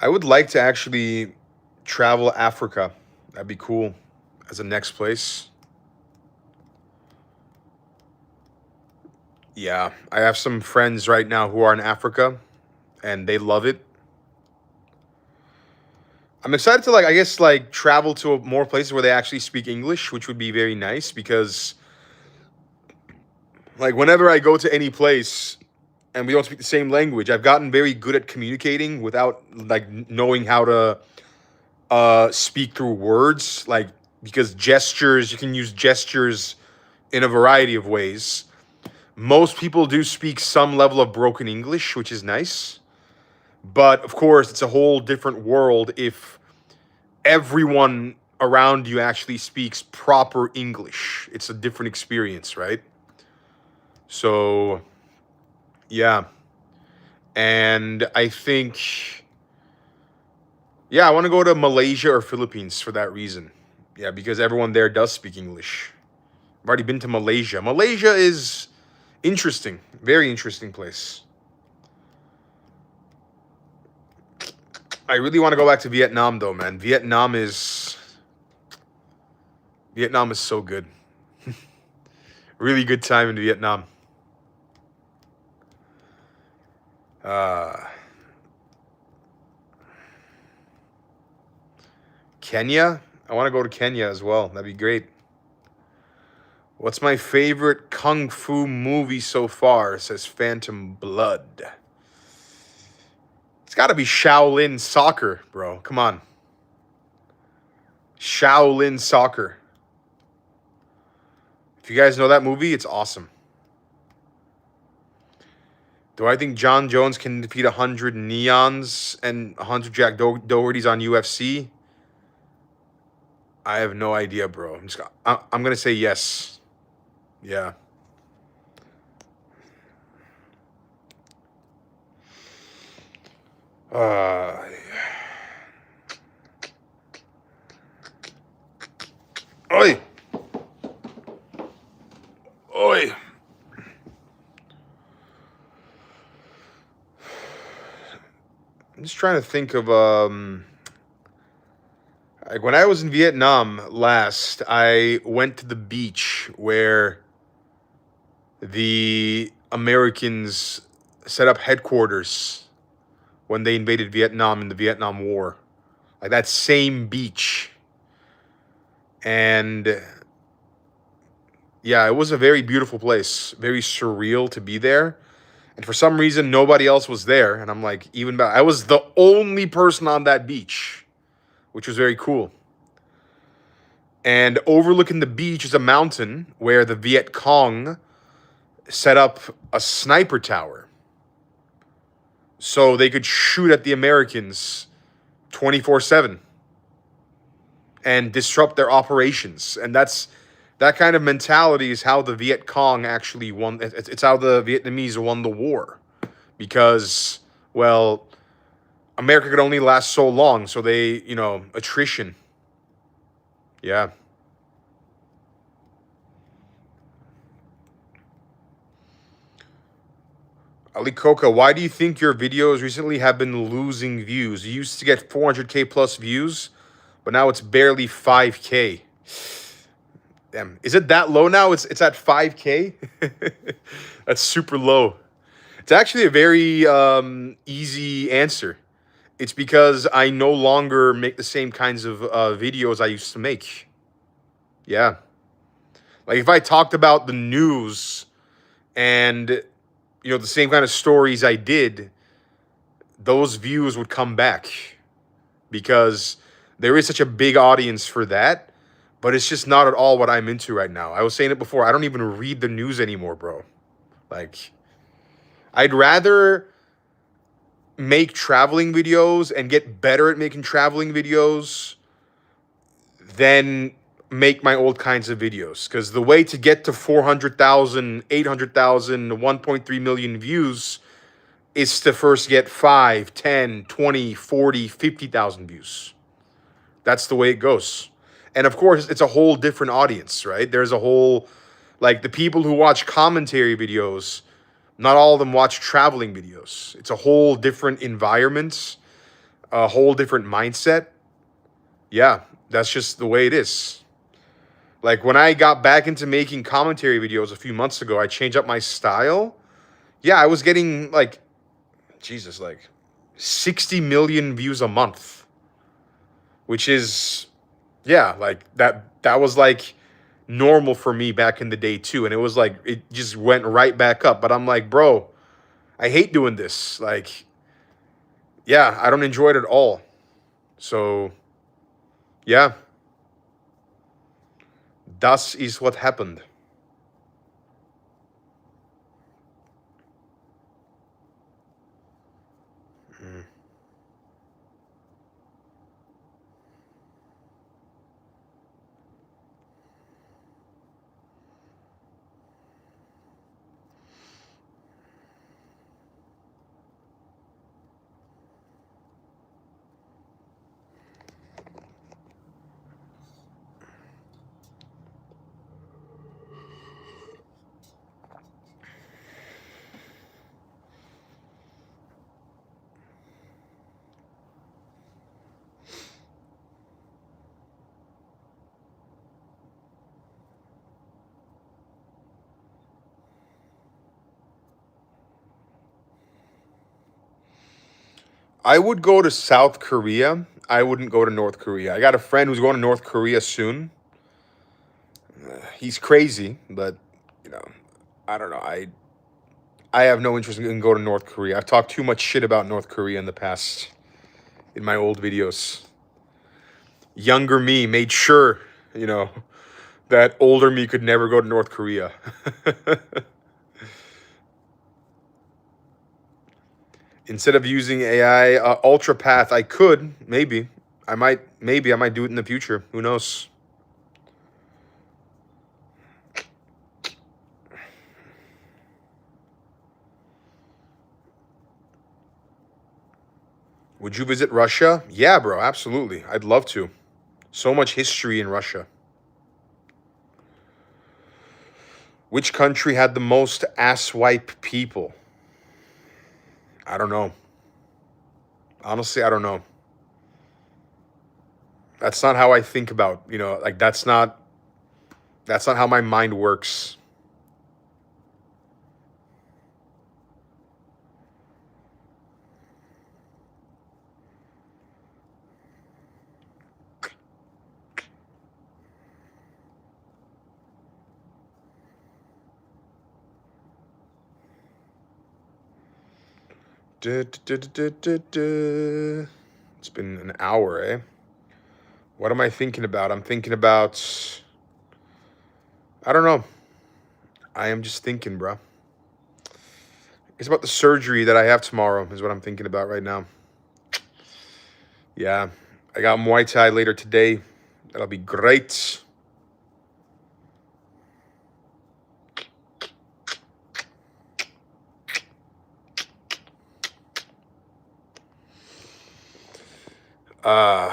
I would like to actually travel Africa. That'd be cool as a next place. Yeah, I have some friends right now who are in Africa and they love it. I'm excited to I guess travel to more places where they actually speak English, which would be very nice because whenever I go to any place and we don't speak the same language, I've gotten very good at communicating without knowing how to speak through words, because gestures, you can use gestures in a variety of ways. Most people do speak some level of broken English, which is nice. But of course, it's a whole different world if everyone around you actually speaks proper English. It's a different experience, right? So, yeah. And I think, yeah, I want to go to Malaysia or Philippines for that reason. Yeah, because everyone there does speak English. I've already been to Malaysia. Malaysia is interesting. Very interesting place. I really want to go back to Vietnam though, man. Vietnam is so good. Really good time in Vietnam. Kenya? I want to go to Kenya as well. That'd be great. What's my favorite kung fu movie so far? Says Phantom Blood. It's got to be Shaolin Soccer, bro. Come on. Shaolin Soccer. If you guys know that movie, it's awesome. Do I think John Jones can defeat 100 Neons and 100 Jack Dohertys on UFC? I have no idea, bro. I'm going to say yes. Yeah. Oi! Oi! I'm just trying to think of when I was in Vietnam last, I went to the beach where the Americans set up headquarters when they invaded Vietnam in the Vietnam War. Like that same beach. And yeah, it was a very beautiful place, very surreal to be there. And for some reason, nobody else was there. And I'm like, even better. I was the only person on that beach, which was very cool. And overlooking the beach is a mountain where the Viet Cong set up a sniper tower. So they could shoot at the Americans 24/7 and disrupt their operations. And that kind of mentality is how the Viet Cong actually won. It's how the Vietnamese won the war. Because, well, America could only last so long. So they, attrition. Yeah. Ali Coca, why do you think your videos recently have been losing views? You used to get 400K plus views, but now it's barely 5K. Damn, is it that low now? It's at 5K? That's super low. It's actually a very easy answer. It's because I no longer make the same kinds of videos I used to make. Yeah. Like if I talked about the news and the same kind of stories I did, those views would come back because there is such a big audience for that, but it's just not at all what I'm into right now. I was saying it before, I don't even read the news anymore, bro. Like, I'd rather make traveling videos and get better at making traveling videos than make my old kinds of videos. Because the way to get to 400,000, 800,000, 1.3 million views is to first get 5, 10, 20, 40, 50,000 views. That's the way it goes. And of course, it's a whole different audience, right? There's a whole, like the people who watch commentary videos, not all of them watch traveling videos. It's a whole different environment, a whole different mindset. Yeah, that's just the way it is. Like when I got back into making commentary videos a few months ago, I changed up my style. Yeah, I was getting like 60 million views a month, which is, yeah, like that was like normal for me back in the day too. And it was like, it just went right back up. But I'm like, bro, I hate doing this. Like, yeah, I don't enjoy it at all. So, yeah, das is what happened. I would go to South Korea. I wouldn't go to North Korea. I got a friend who's going to North Korea soon. He's crazy, but I don't know. I have no interest in going to North Korea. I've talked too much shit about North Korea in the past in my old videos. Younger me made sure, that older me could never go to North Korea. Instead of using AI, Ultra Path, I could, maybe. I might do it in the future. Who knows? Would you visit Russia? Yeah, bro, absolutely. I'd love to. So much history in Russia. Which country had the most asswipe people? I don't know. Honestly, I don't know. That's not how I think about, like that's not how my mind works. It's been an hour, eh? What am I thinking about? I'm thinking about... I don't know. I am just thinking, bro. It's about the surgery that I have tomorrow is what I'm thinking about right now. Yeah. I got Muay Thai later today. That'll be great. I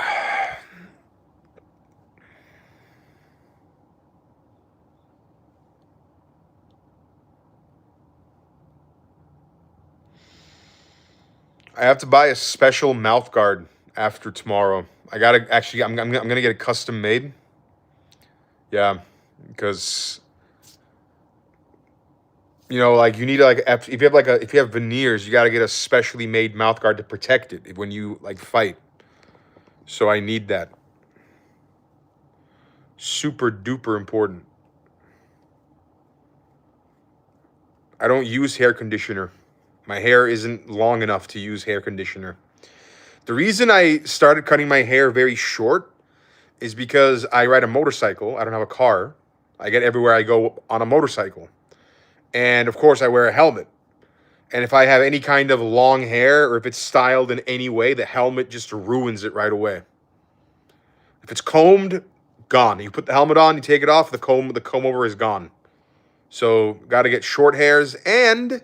have to buy a special mouth guard after tomorrow. I gotta actually. I'm gonna get it custom made. Yeah, because like you need to, like, if you have if you have veneers, you gotta get a specially made mouth guard to protect it when you like fight. So I need that. Super duper important. I don't use hair conditioner. My hair isn't long enough to use hair conditioner. The reason I started cutting my hair very short is because I ride a motorcycle. I don't have a car. I get everywhere I go on a motorcycle. And of course, I wear a helmet. And if I have any kind of long hair or if it's styled in any way, the helmet just ruins it right away. If it's combed, gone. You put the helmet on, you take it off, the comb over is gone. So got to get short hairs. And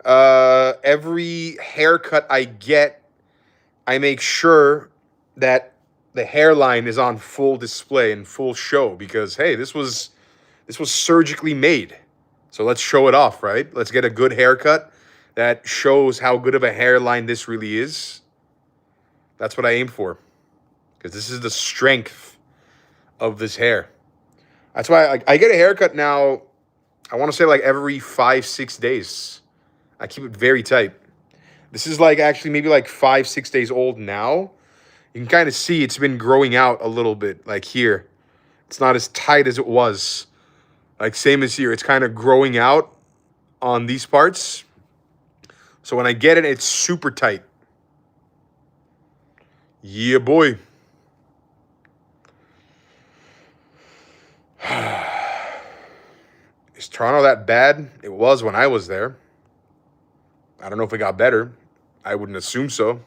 every haircut I get, I make sure that the hairline is on full display and full show because, hey, this was surgically made. So let's show it off, right? Let's get a good haircut that shows how good of a hairline this really is. That's what I aim for because this is the strength of this hair. That's why I get a haircut now, I want to say like every 5-6 days. I keep it very tight. This is like actually maybe like 5-6 days old now. You can kind of see it's been growing out a little bit, like here. It's not as tight as it was. Like same as here, it's kind of growing out on these parts. So when I get it, it's super tight. Yeah, boy. Is Toronto that bad? It was when I was there. I don't know if it got better. I wouldn't assume so.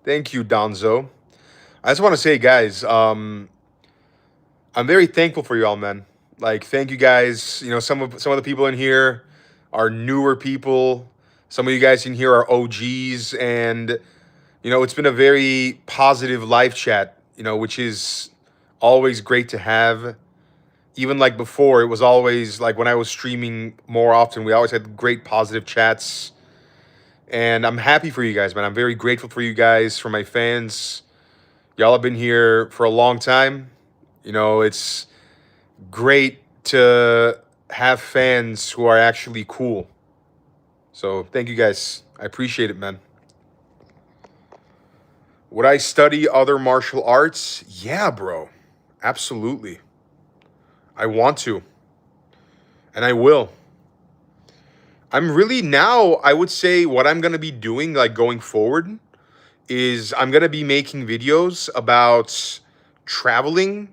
Thank you, Donzo. I just want to say, guys, I'm very thankful for y'all, man. Like, thank you guys. Some of the people in here are newer people. Some of you guys in here are OGs, and it's been a very positive live chat. Which is always great to have. Even like before, it was always like when I was streaming more often, we always had great positive chats. And I'm happy for you guys, man. I'm very grateful for you guys, for my fans. Y'all have been here for a long time. It's great to have fans who are actually cool. So thank you guys. I appreciate it, man. Would I study other martial arts? Yeah, bro. Absolutely. I want to. And I will. I'm really now, I would say what I'm going to be doing, like going forward, is I'm going to be making videos about traveling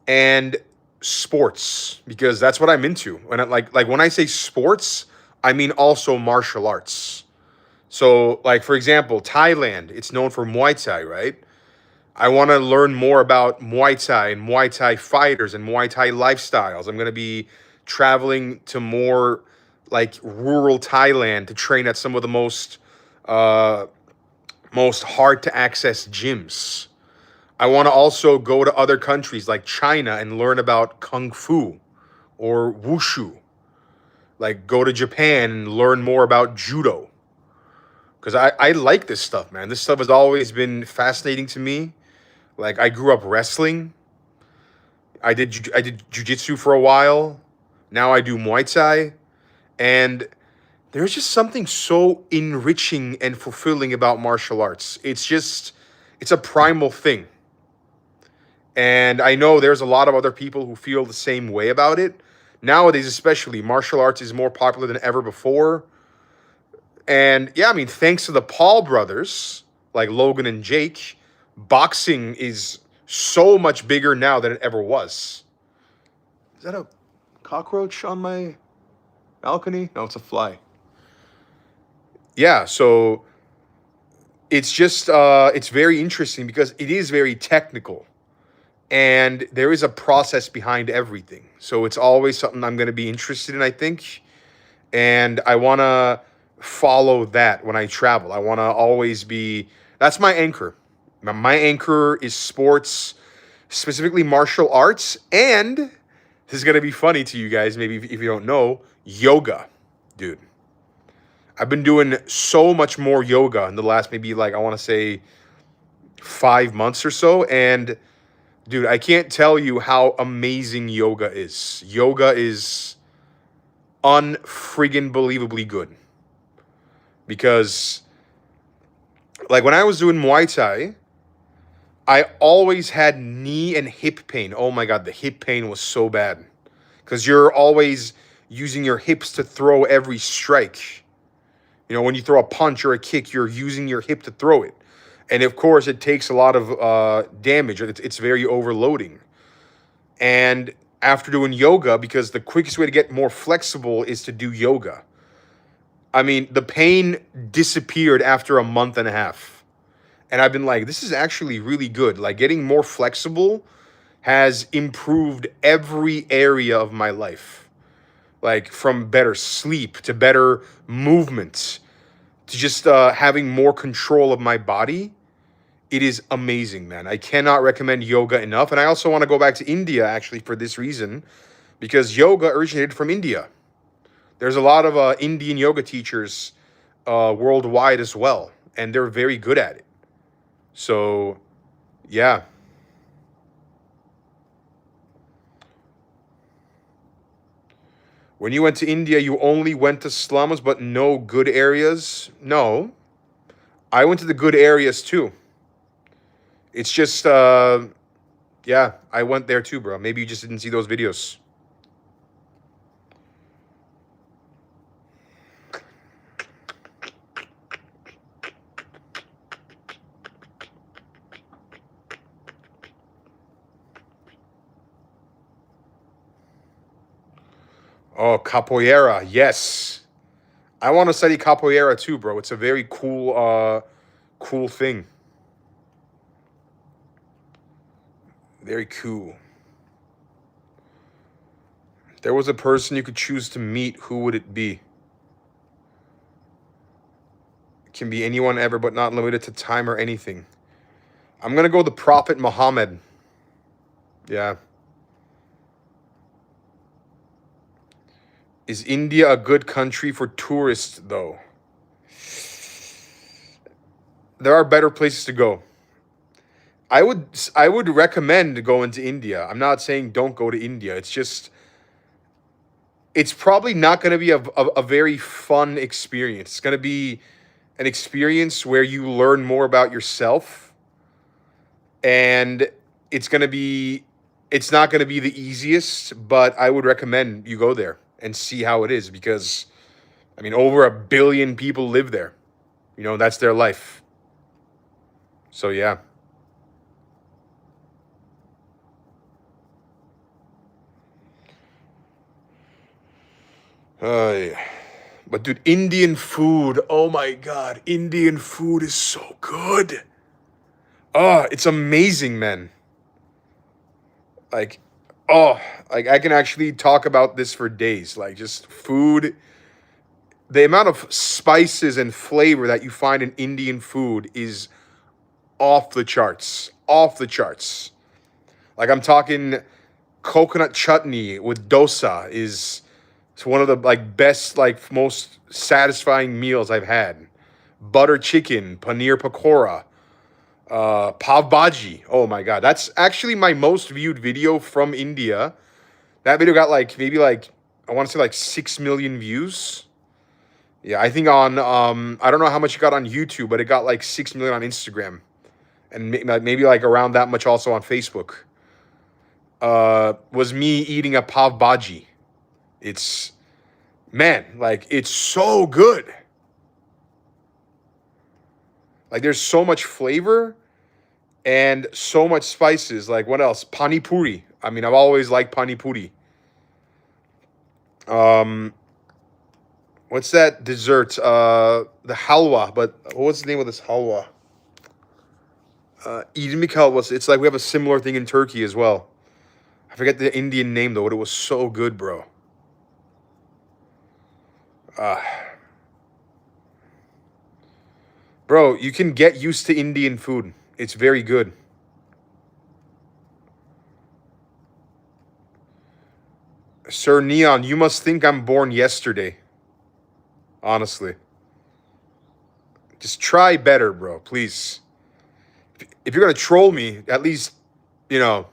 and sports because that's what I'm into. When when I say sports, I mean also martial arts. So like, for example, Thailand, it's known for Muay Thai, right? I want to learn more about Muay Thai and Muay Thai fighters and Muay Thai lifestyles. I'm going to be traveling to more like rural Thailand to train at some of the most hard to access gyms. I want to also go to other countries like China and learn about Kung Fu or Wushu. Like go to Japan and learn more about Judo. Because I like this stuff, man. This stuff has always been fascinating to me. Like I grew up wrestling. I did jiu-jitsu for a while. Now I do Muay Thai. And there's just something so enriching and fulfilling about martial arts. It's a primal thing. And I know there's a lot of other people who feel the same way about it. Nowadays, especially, martial arts is more popular than ever before. And yeah, I mean, thanks to the Paul brothers, like Logan and Jake, boxing is so much bigger now than it ever was. Is that a cockroach on my balcony? No, it's a fly. Yeah, so it's just it's very interesting because it is very technical and there is a process behind everything. So it's always something I'm going to be interested in, I think. And I want to follow that when I travel. I want to always be, that's my anchor. My anchor is sports, specifically martial arts. And this is going to be funny to you guys, maybe if you don't know, yoga, dude. I've been doing so much more yoga in the last maybe like, I want to say 5 months or so. And dude, I can't tell you how amazing yoga is. Yoga is unfriggin' believably good. Because like when I was doing Muay Thai, I always had knee and hip pain. Oh my God, the hip pain was so bad. Because you're always using your hips to throw every strike. You know, when you throw a punch or a kick, you're using your hip to throw it. And of course, it takes a lot of damage. It's very overloading. And after doing yoga, because the quickest way to get more flexible is to do yoga. I mean, the pain disappeared after a month and a half. And I've been like, this is actually really good. Like getting more flexible has improved every area of my life. Like from better sleep to better movement to just having more control of my body. It is amazing, man. I cannot recommend yoga enough. And I also want to go back to India actually for this reason, because yoga originated from India. There's a lot of Indian yoga teachers worldwide as well, and they're very good at it. So, yeah. When you went to India, you only went to slums, but no good areas? No. I went to the good areas too. It's just, yeah, I went there too, bro. Maybe you just didn't see those videos. Oh, capoeira, yes. I want to study capoeira too, bro. It's a very cool thing. Very cool. If there was a person you could choose to meet, who would it be? It can be anyone ever, but not limited to time or anything. I'm going to go the Prophet Muhammad. Yeah. Is India a good country for tourists, though? There are better places to go. I would recommend going to India. I'm not saying don't go to India. It's just, it's probably not going to be a very fun experience. It's going to be an experience where you learn more about yourself. And it's not going to be the easiest, but I would recommend you go there and see how it is, because I mean, over 1 billion people live there. You know, that's their life. So yeah. But dude, Indian food, oh my God, Indian food is so good. Oh, it's amazing, man. Like, oh, like I can actually talk about this for days. Like just food, the amount of spices and flavor that you find in Indian food is off the charts. Off the charts. Like I'm talking coconut chutney with dosa is it's one of the like best, like most satisfying meals I've had. Butter chicken, paneer pakora, pav bhaji. Oh my God, that's actually my most viewed video from India. That video got like maybe like I want to say like 6 million views. Yeah, I think on I don't know how much it got on YouTube, but it got like 6 million on Instagram, and maybe like around that much also on Facebook. Was me eating a pav bhaji. It's man, like it's so good. Like there's so much flavor and so much spices. Like what else? Pani puri. I mean, I've always liked pani puri. Um, what's that dessert? The halwa. But what's the name of this halwa? İrmik halwa. It's like we have a similar thing in Turkey as well. I forget the Indian name though, but it was so good, bro. Uh, bro, you can get used to Indian food. It's very good. Sir Neon, you must think I'm born yesterday. Honestly. Just try better, bro, please. If you're gonna troll me, at least, you know,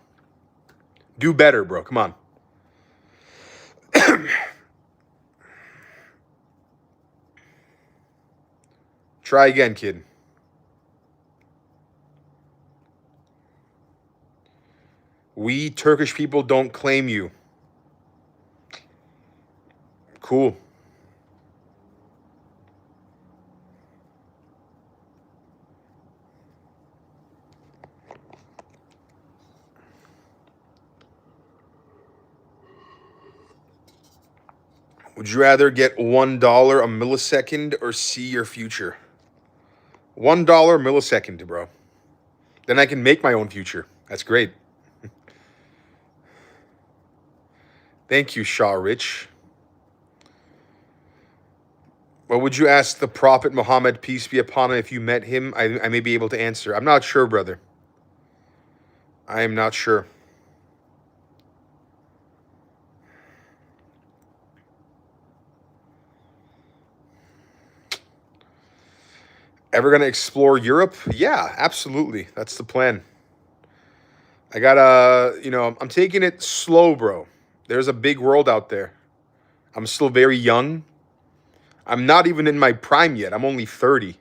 do better, bro. Come on. Try again, kid. We Turkish people don't claim you. Cool. Would you rather get $1 a millisecond or see your future? $1 millisecond, bro. Then I can make my own future. That's great. Thank you, Shah Rich. What would you ask the Prophet Muhammad, peace be upon him, if you met him? I may be able to answer. I'm not sure, brother. I am not sure. Ever gonna explore Europe? Yeah, absolutely. That's the plan. I gotta, I'm taking it slow, bro. There's a big world out there. I'm still very young. I'm not even in my prime yet. I'm only 30.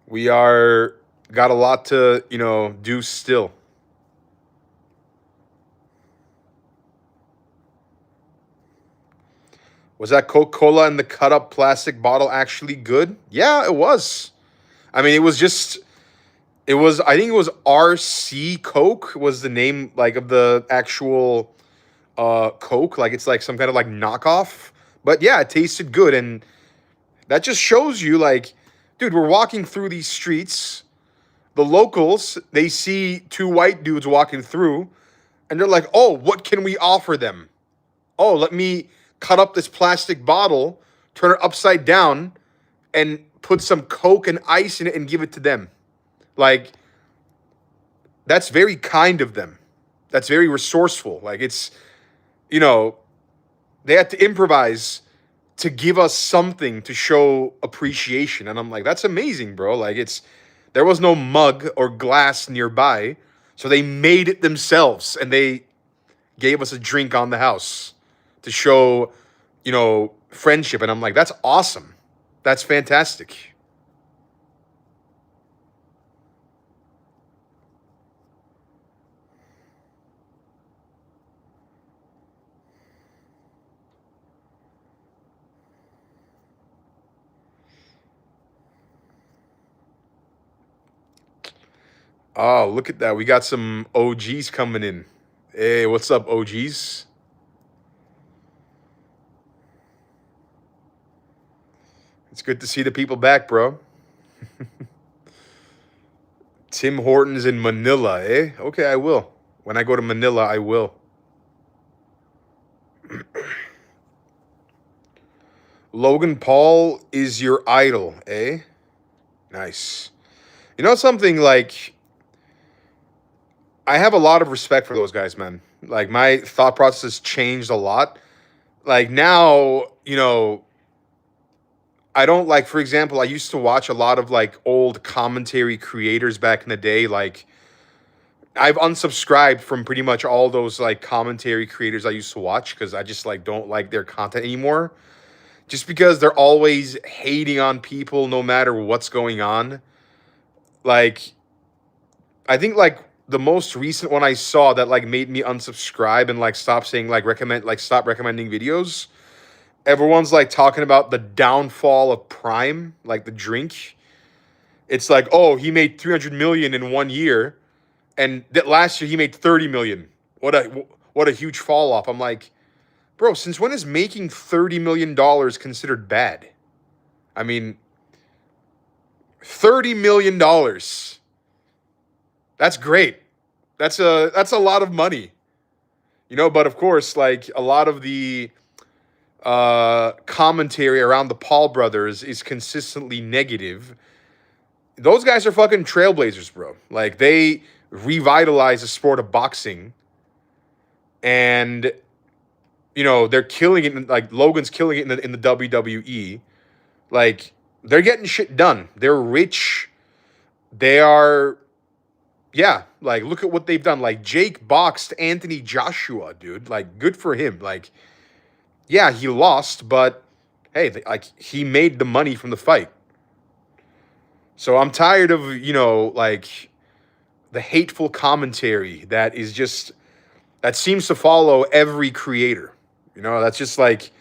We are got a lot to, do still. Was that Coca-Cola in the cut up plastic bottle actually good? Yeah, it was. I mean, I think it was RC Coke was the name like of the actual Coke. Like it's like some kind of like knockoff. But yeah, it tasted good, and that just shows you like, dude, we're walking through these streets. The locals, they see two white dudes walking through, and they're like, "Oh, what can we offer them? Oh, let me cut up this plastic bottle, turn it upside down, and put some Coke and ice in it and give it to them." Like, that's very kind of them. That's very resourceful. Like, it's, you know, they had to improvise to give us something to show appreciation. And I'm like, that's amazing, bro. Like, there was no mug or glass nearby. So they made it themselves and they gave us a drink on the house to show, friendship. And I'm like, that's awesome. That's fantastic. Oh, look at that. We got some OGs coming in. Hey, what's up, OGs? It's good to see the people back, bro. Tim Hortons in Manila, eh? Okay, I will. When I go to Manila, I will. Logan Paul is your idol, eh? Nice. You know something, like, I have a lot of respect for those guys, man. Like, my thought process has changed a lot. Like, now, I don't like, for example, I used to watch a lot of like old commentary creators back in the day, like I've unsubscribed from pretty much all those like commentary creators I used to watch because I just like don't like their content anymore. Just because they're always hating on people no matter what's going on. Like, I think like the most recent one I saw that like made me unsubscribe and like stop saying like recommend like stop recommending videos. Everyone's like talking about the downfall of Prime, like the drink. It's like, oh, he made 300 million in 1 year, and that last year he made 30 million. What a huge fall off. I'm like, bro, since when is making $30 million considered bad? I mean, $30 million. That's great. That's a lot of money. But of course, like a lot of the commentary around the Paul brothers is consistently negative. Those guys are fucking trailblazers, bro. Like they revitalize the sport of boxing, and they're killing it. Like Logan's killing it in the WWE. Like they're getting shit done. They're rich. They are, yeah. Like look at what they've done. Like Jake boxed Anthony Joshua, dude. Like good for him. Like yeah, he lost, but hey, like he made the money from the fight. So I'm tired of like the hateful commentary that seems to follow every creator. That's just like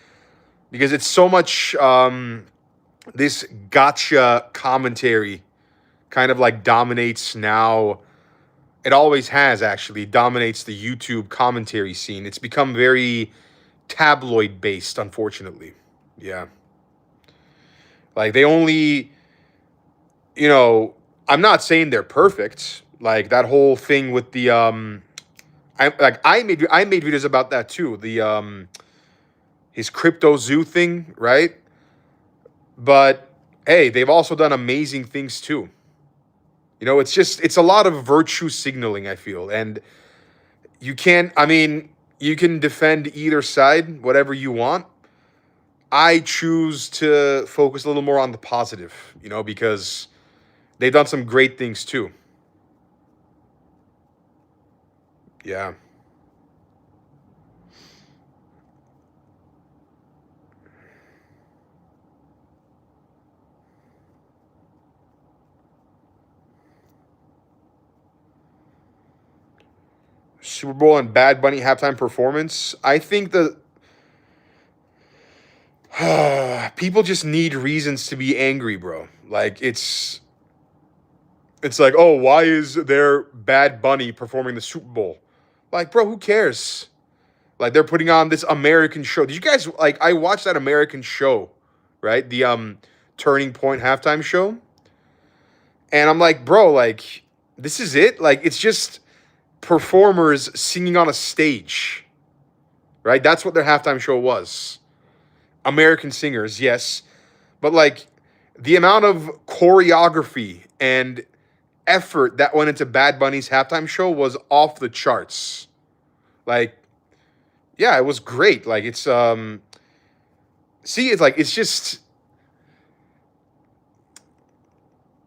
because it's so much this gotcha commentary kind of like dominates now. It always has actually dominates the YouTube commentary scene. It's become very tabloid based, unfortunately. Yeah. Like they only, I'm not saying they're perfect. Like that whole thing with the I made videos about that too. The his crypto zoo thing, right? But hey, they've also done amazing things too. It's a lot of virtue signaling, I feel. And you can defend either side, whatever you want. I choose to focus a little more on the positive, because they've done some great things too. Yeah. Super Bowl and Bad Bunny halftime performance. I think the people just need reasons to be angry, bro. Like it's like, oh, why is there Bad Bunny performing the Super Bowl? Like, bro, who cares? Like they're putting on this American show. Did you guys like I watched that American show, right? The Turning Point halftime show. And I'm like, bro, like this is it? Like it's just performers singing on a stage. Right? That's what their halftime show was. American singers, yes. But like the amount of choreography and effort that went into Bad Bunny's halftime show was off the charts. Like, yeah, it was great. Like it's see, it's like it's just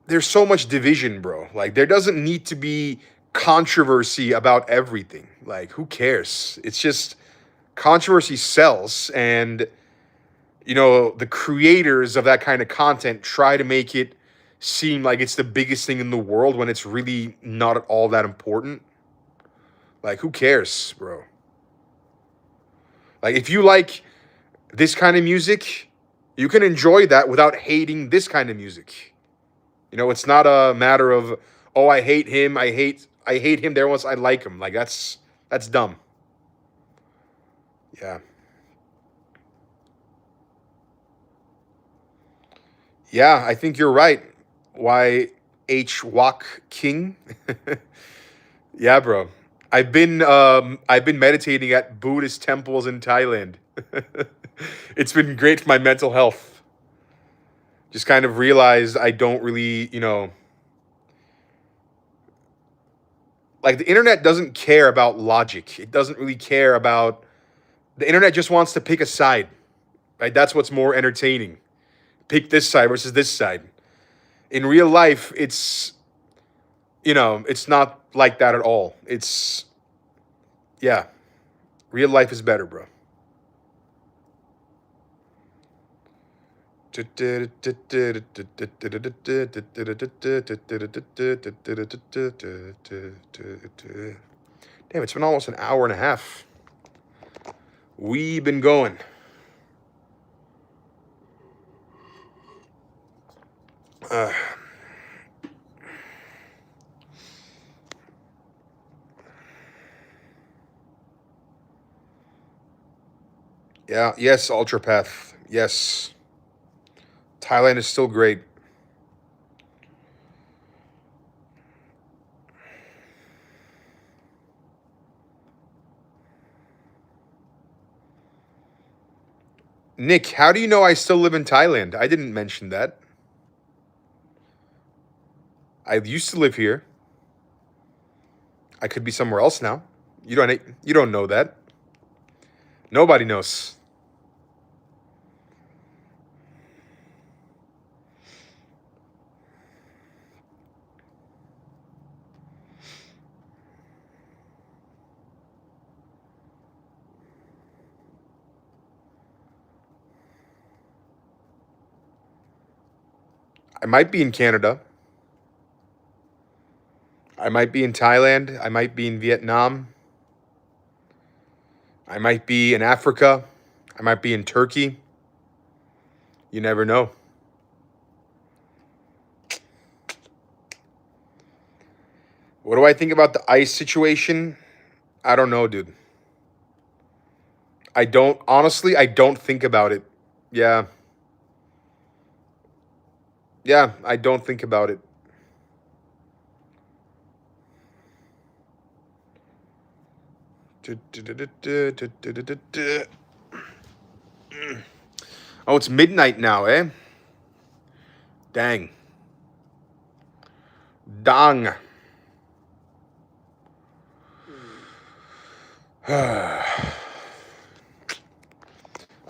there's so much division, bro. Like there doesn't need to be controversy about everything. Like who cares? It's just controversy sells, and the creators of that kind of content try to make it seem like it's the biggest thing in the world when it's really not at all that important. Like who cares, bro? Like if you like this kind of music, you can enjoy that without hating this kind of music. It's not a matter of, oh, I hate him, I hate him there once I like him. Like that's dumb. Yeah. Yeah, I think you're right. Why H Wok King? Yeah, bro. I've been meditating at Buddhist temples in Thailand. It's been great for my mental health. Just kind of realized I don't really, like the internet doesn't care about logic. It doesn't really care about the internet just wants to pick a side. Right? That's what's more entertaining. Pick this side versus this side. In real life, it's You know, it's not like that at all. It's, yeah, real life is better, bro. Damn, it's been almost an hour and a half. We've been going. Yeah, yes, Ultrapath. Yes. Thailand is still great. Nick, how do you know I still live in Thailand? I didn't mention that. I used to live here. I could be somewhere else now. You don't know that. Nobody knows. I might be in Canada. I might be in Thailand. I might be in Vietnam. I might be in Africa. I might be in Turkey. You never know. What do I think about the ICE situation? I don't know, dude. I don't think about it. Yeah. Yeah, I don't think about it. Oh, it's midnight now, eh? Dang. Dang.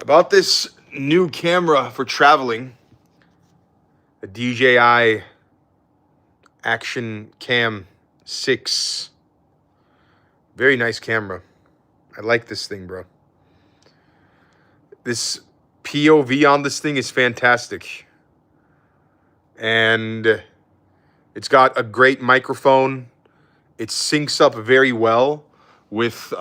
About this new camera for traveling, a DJI Action Cam 6. Very nice camera. I like this thing, bro. This POV on this thing is fantastic. And it's got a great microphone. It syncs up very well with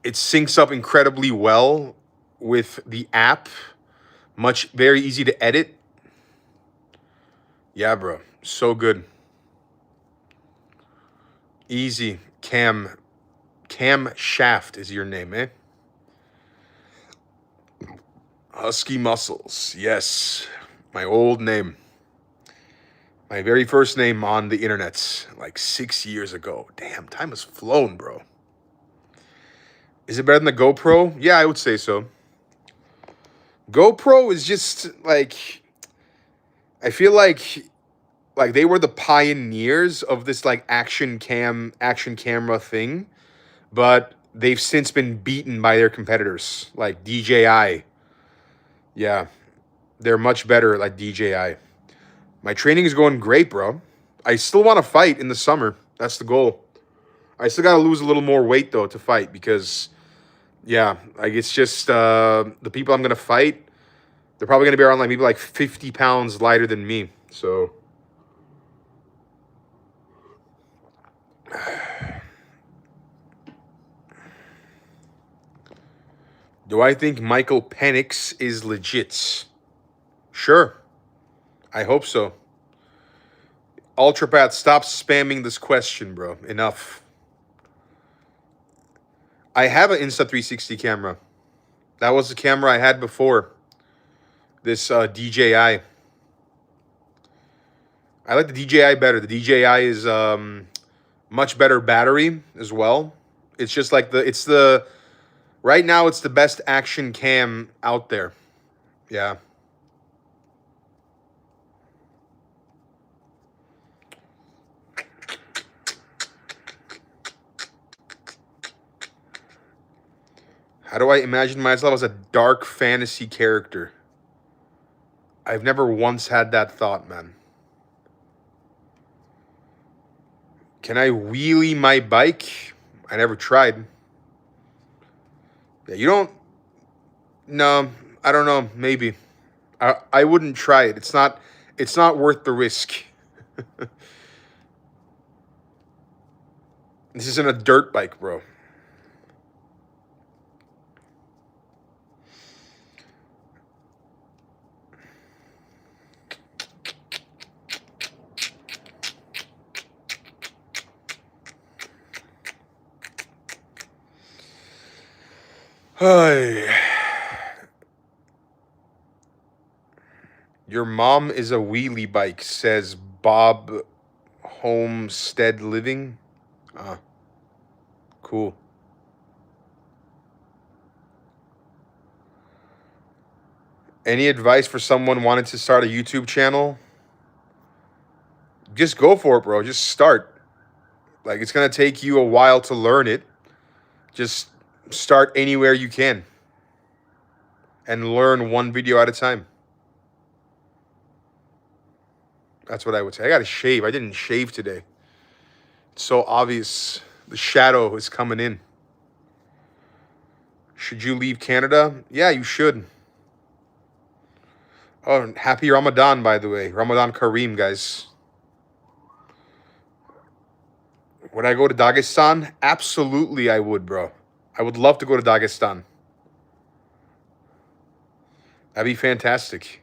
it syncs up incredibly well with the app. Very easy to edit. Yeah, bro. So good. Easy. Cam Shaft is your name, eh? Husky Muscles. Yes. My old name. My very first name on the internet, like 6 years ago. Damn, time has flown, bro. Is it better than the GoPro? Yeah, I would say so. GoPro is just like, I feel like they were the pioneers of this like action camera thing, but they've since been beaten by their competitors like DJI. Yeah, they're much better like DJI. My training is going great, bro. I still want to fight in the summer. That's the goal. I still got to lose a little more weight though to fight because, yeah, like it's just the people I'm gonna fight, they're probably gonna be around like maybe like 50 pounds lighter than me. So. Do I think Michael Penix is legit? Sure. I hope so. Ultrapat, stop spamming this question, bro. Enough. I have an Insta360 camera. That was the camera I had before. This DJI. I like the DJI better. The DJI is much better battery as well. It's just like right now it's the best action cam out there. Yeah. How do I imagine myself as a dark fantasy character? I've never once had that thought, man. Can I wheelie my bike? I never tried. Yeah, you don't. No, I don't know. Maybe. I wouldn't try it. It's not. It's not worth the risk. This isn't a dirt bike, bro. Hey. Your mom is a wheelie bike, says Bob Homestead Living. Cool. Any advice for someone wanting to start a YouTube channel? Just go for it, bro. Just start. Like, it's going to take you a while to learn it. Just start anywhere you can and learn one video at a time. That's what I would say. I got to shave. I didn't shave today. It's so obvious. The shadow is coming in. Should you leave Canada? Yeah, you should. Oh, happy Ramadan, by the way. Ramadan Kareem, guys. Would I go to Dagestan? Absolutely, I would, bro. I would love to go to Dagestan. That'd be fantastic.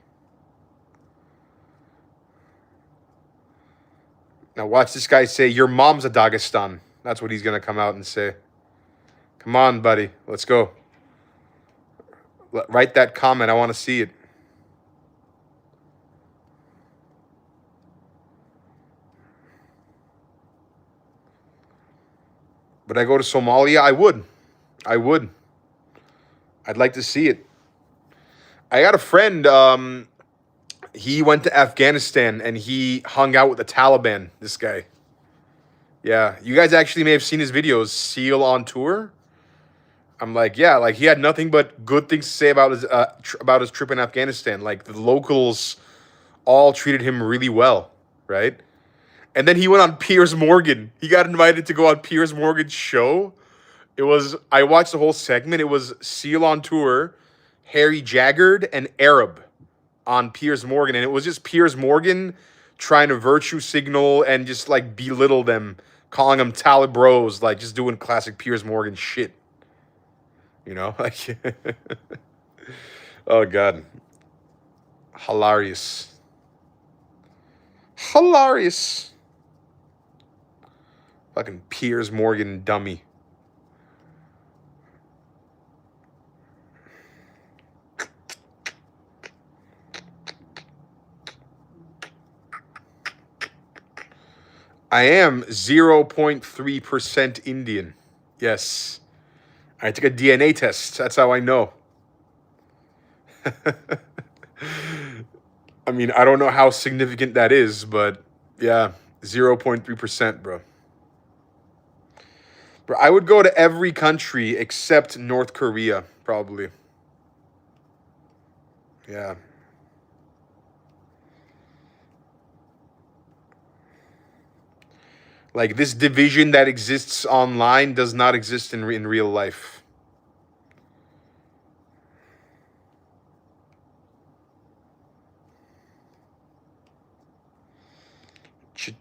Now watch this guy say, your mom's a Dagestan. That's what he's going to come out and say. Come on, buddy. Let's go. Write that comment. I want to see it. Would I go to Somalia? I would. I would. I'd like to see it. I got a friend, he went to Afghanistan and he hung out with the Taliban, this guy. Yeah, you guys actually may have seen his videos, SEAL on Tour. I'm like, yeah, like he had nothing but good things to say about his trip in Afghanistan. Like the locals all treated him really well, right? And then he went on Piers Morgan. He got invited to go on Piers Morgan's show. I watched the whole segment. It was SEAL on Tour, Harry Jaggard, and Arab on Piers Morgan. And it was just Piers Morgan trying to virtue signal and just like belittle them, calling them Talib bros, like just doing classic Piers Morgan shit. You know? Like, oh, God. Hilarious. Hilarious. Fucking Piers Morgan dummy. I am 0.3% Indian. Yes. I took a DNA test. That's how I know. I mean, I don't know how significant that is, but yeah, 0.3%, bro. Bro, I would go to every country except North Korea, probably. Yeah. Like, this division that exists online does not exist in real life. I'm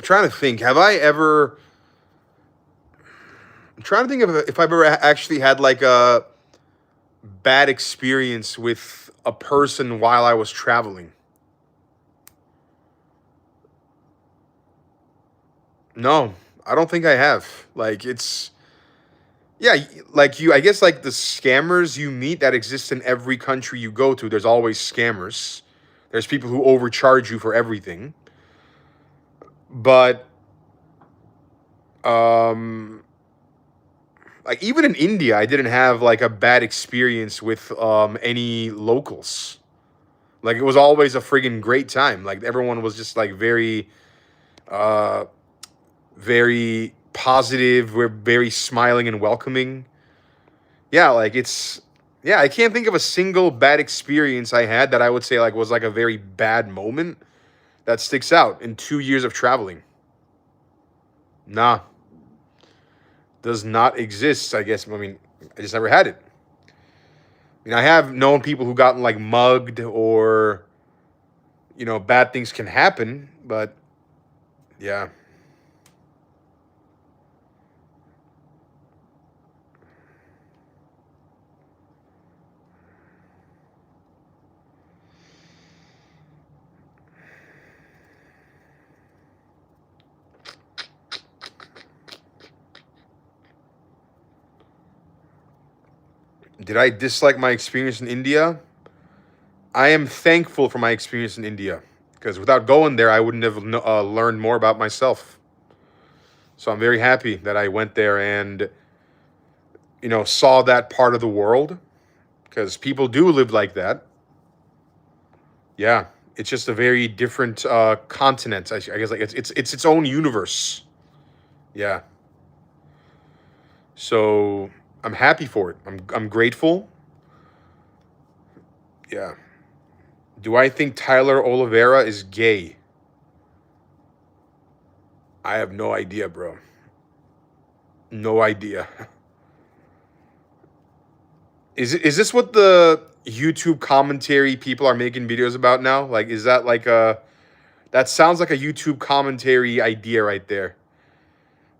trying to think. Have I ever... I'm trying to think if I've ever actually had, like, a bad experience with a person while I was traveling. No, I don't think I have. Like, it's... Yeah, like I guess like the scammers you meet that exist in every country you go to, there's always scammers. There's people who overcharge you for everything. But, like even in India, I didn't have like a bad experience with any locals. Like it was always a friggin' great time. Like everyone was just like very positive. We're very smiling and welcoming. Yeah, like I can't think of a single bad experience I had that I would say like was like a very bad moment. that sticks out in 2 years of traveling. Nah, does not exist. I guess. I mean, I just never had it. I mean, I have known people who gotten like mugged or, bad things can happen, but yeah. Did I dislike my experience in India? I am thankful for my experience in India because without going there, I wouldn't have learned more about myself. So I'm very happy that I went there and, saw that part of the world because people do live like that. Yeah, it's just a very different continent. I guess like it's its own universe. Yeah. So I'm happy for it. I'm grateful. Yeah. Do I think Tyler Oliveira is gay? I have no idea, bro. No idea. Is this what the YouTube commentary people are making videos about now? Like, is that like that sounds like a YouTube commentary idea right there.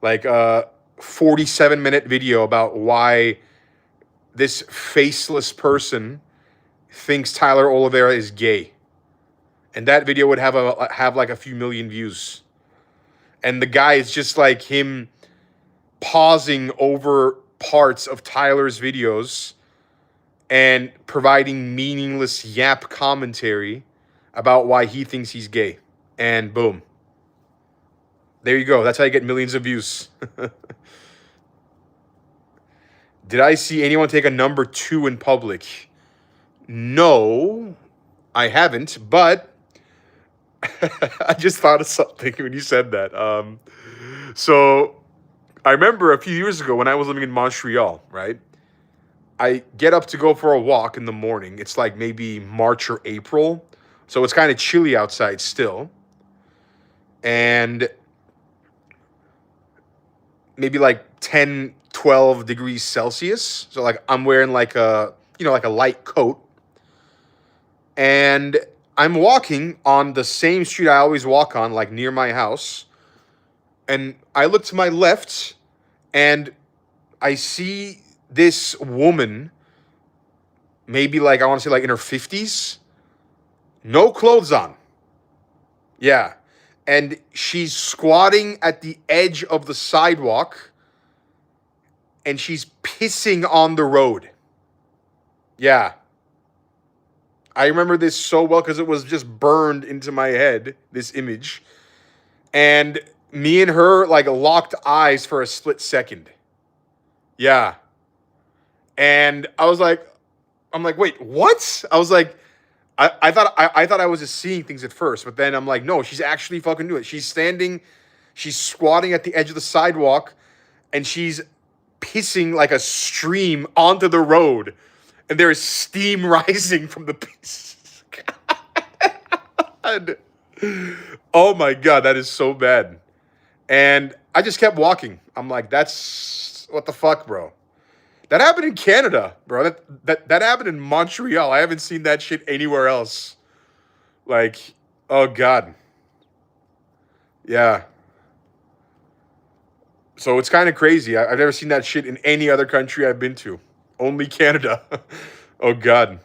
Like a 47-minute video about why this faceless person thinks Tyler Oliveira is gay. And that video would have like a few million views. And the guy is just like him pausing over parts of Tyler's videos and providing meaningless yap commentary about why he thinks he's gay. And boom. There you go. That's how you get millions of views. Did I see anyone take a number 2 in public? No, I haven't, but I just thought of something when you said that. So I remember a few years ago when I was living in Montreal, right? I get up to go for a walk in the morning. It's like maybe March or April. So it's kind of chilly outside still. And maybe like 10, 12 degrees Celsius. So like I'm wearing like a, like a light coat. And I'm walking on the same street I always walk on, like near my house. And I look to my left and I see this woman, maybe like, I want to say like in her 50s, no clothes on. Yeah. And she's squatting at the edge of the sidewalk and she's pissing on the road. Yeah. I remember this so well because it was just burned into my head, this image. And me and her like locked eyes for a split second. Yeah. And I'm like, wait, what? I was like, I thought I was just seeing things at first, but then I'm like, no, she's actually fucking doing it. She's squatting at the edge of the sidewalk, and she's pissing like a stream onto the road, and there is steam rising from the piss. God. Oh my God, that is so bad. And I just kept walking. I'm like, that's what the fuck, bro. That happened in Canada, bro. That happened in Montreal. I haven't seen that shit anywhere else. Like, oh God. Yeah. So it's kind of crazy. I've never seen that shit in any other country I've been to. Only Canada. Oh God.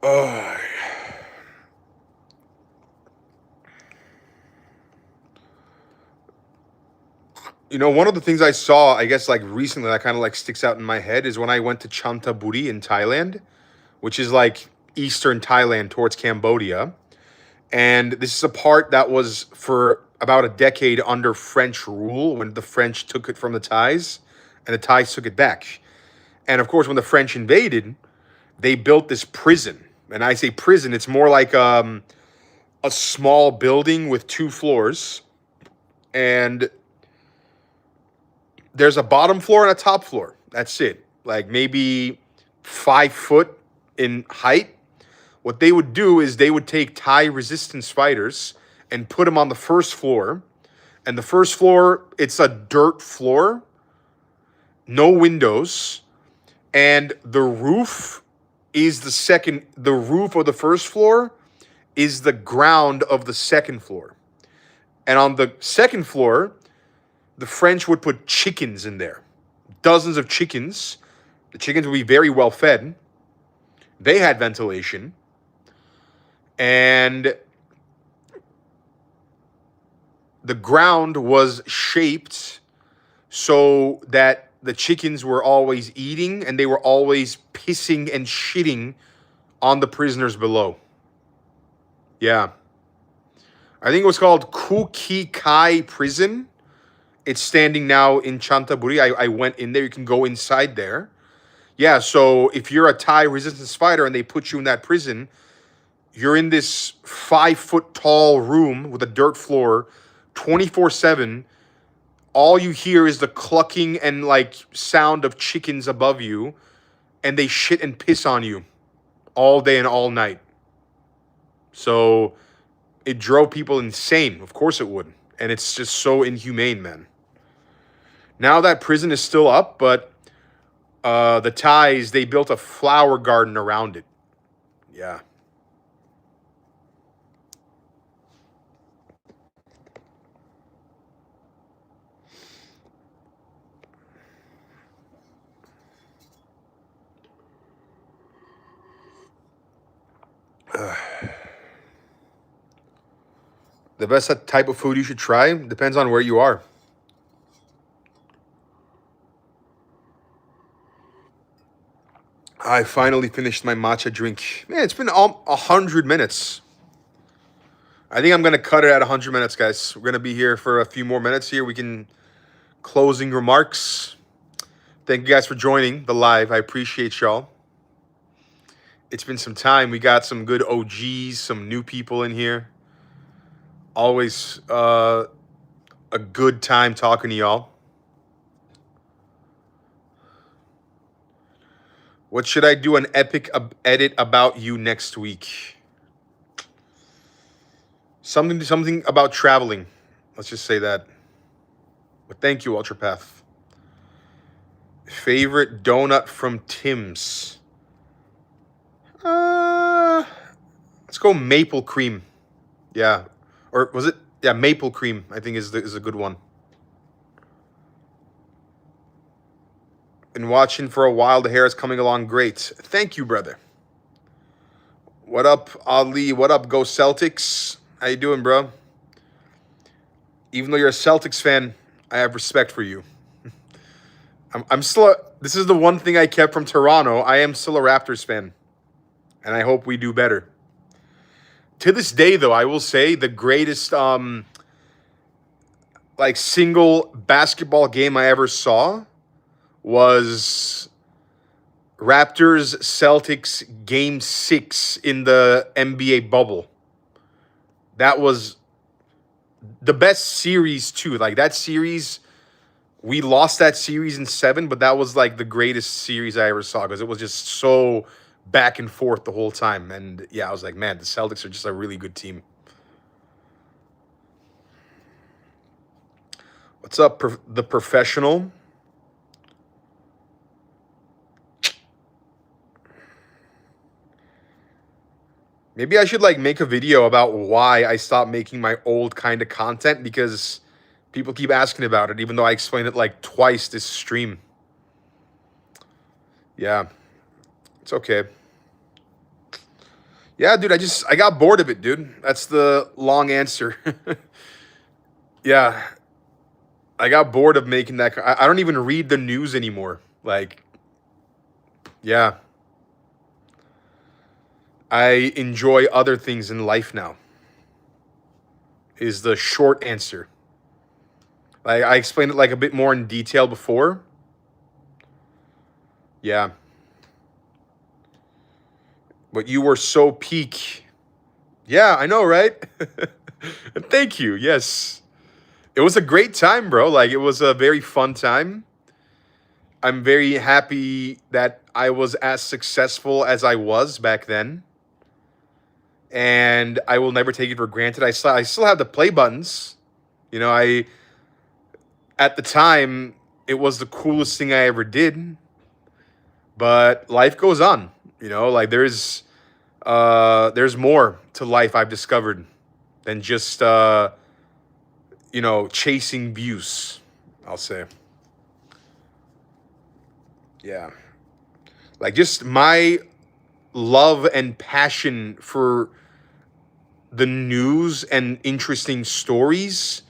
Oh. One of the things I saw, I guess, like recently that kind of like sticks out in my head is when I went to Chantaburi in Thailand, which is like eastern Thailand towards Cambodia. And this is a part that was for about a decade under French rule when the French took it from the Thais and the Thais took it back. And of course, when the French invaded, they built this prison, And I say prison, it's more like a small building with 2 floors. And there's a bottom floor and a top floor. That's it. Like maybe 5 foot in height. What they would do is they would take Thai resistance fighters and put them on the first floor. And the first floor, it's a dirt floor, no windows, and the roof is the roof of the first floor is the ground of the second floor. And on the second floor, the French would put chickens in there. Dozens of chickens. The chickens would be very well fed. They had ventilation. And the ground was shaped so that the chickens were always eating and they were always pissing and shitting on the prisoners below. Yeah. I think it was called Kuki Kai Prison. It's standing now in Chantaburi. I went in there. You can go inside there. Yeah, so if you're a Thai resistance fighter and they put you in that prison, you're in this 5 foot tall room with a dirt floor, 24/7. All you hear is the clucking and like sound of chickens above you, and they shit and piss on you all day and all night. So it drove people insane. Of course it would. And it's just so inhumane, man. Now that prison is still up, but the Thais, they built a flower garden around it. Yeah. The best type of food you should try depends on where you are. I finally finished my matcha drink. Man, it's been 100 minutes. I think I'm going to cut it at 100 minutes, guys. We're going to be here for a few more minutes here. We can closing remarks. Thank you guys for joining the live. I appreciate y'all. It's been some time. We got some good OGs, some new people in here. Always a good time talking to y'all. What should I do an epic edit about you next week? Something about traveling. Let's just say that. But thank you, Ultrapath. Favorite donut from Tim's? Let's go maple cream. Yeah. Or was it? Yeah, maple cream, I think is a good one. Been watching for a while. The hair is coming along great. Thank you, brother. What up, Ali? What up, Go Celtics? How you doing, bro? Even though you're a Celtics fan, I have respect for you. I'm still. This is the one thing I kept from Toronto. I am still a Raptors fan, and I hope we do better. To this day, though, I will say the greatest like single basketball game I ever saw was Raptors Celtics Game 6 in the NBA bubble. That was the best series too. Like that series, we lost that series in 7, but that was like the greatest series I ever saw because it was just so back and forth the whole time. And yeah, I was like, man, the Celtics are just a really good team. What's up, the professional? Maybe I should like make a video about why I stopped making my old kind of content because people keep asking about it, even though I explained it like twice this stream. Yeah, it's okay. Yeah, dude, I got bored of it, dude. That's the long answer. Yeah, I got bored of making that. I don't even read the news anymore. Like, yeah. I enjoy other things in life now. Is the short answer. I explained it like a bit more in detail before. Yeah. But you were so peak. Yeah, I know, right? And thank you. Yes. It was a great time, bro. Like, it was a very fun time. I'm very happy that I was as successful as I was back then. And I will never take it for granted. I still have the play buttons. You know, at the time it was the coolest thing I ever did. But life goes on. You know, like there's more to life I've discovered than just chasing views, I'll say. Yeah. Like just my love and passion for the news and interesting stories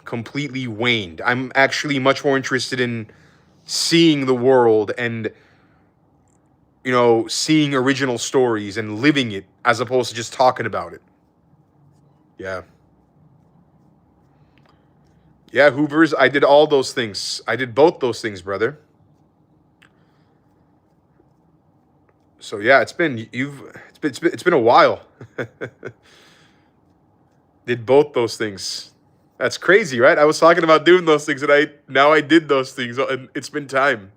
completely waned. I'm actually much more interested in seeing the world and seeing original stories and living it as opposed to just talking about it. Yeah. Yeah, Hoovers, I did all those things. I did both those things, brother. So yeah, it's been a while. Did both those things. That's crazy, right? I was talking about doing those things and I did those things and it's been time.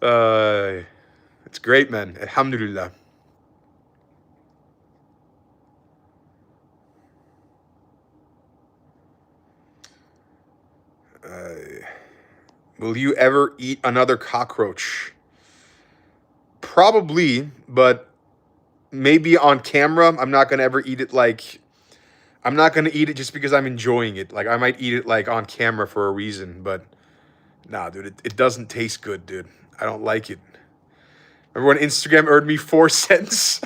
It's great, man. Alhamdulillah. Will you ever eat another cockroach? Probably, but maybe on camera. I'm not gonna ever eat it. I'm not gonna eat it just because I'm enjoying it. Like I might eat it like on camera for a reason, but nah, dude, it doesn't taste good, dude. I don't like it. Remember when Instagram earned me 4 cents?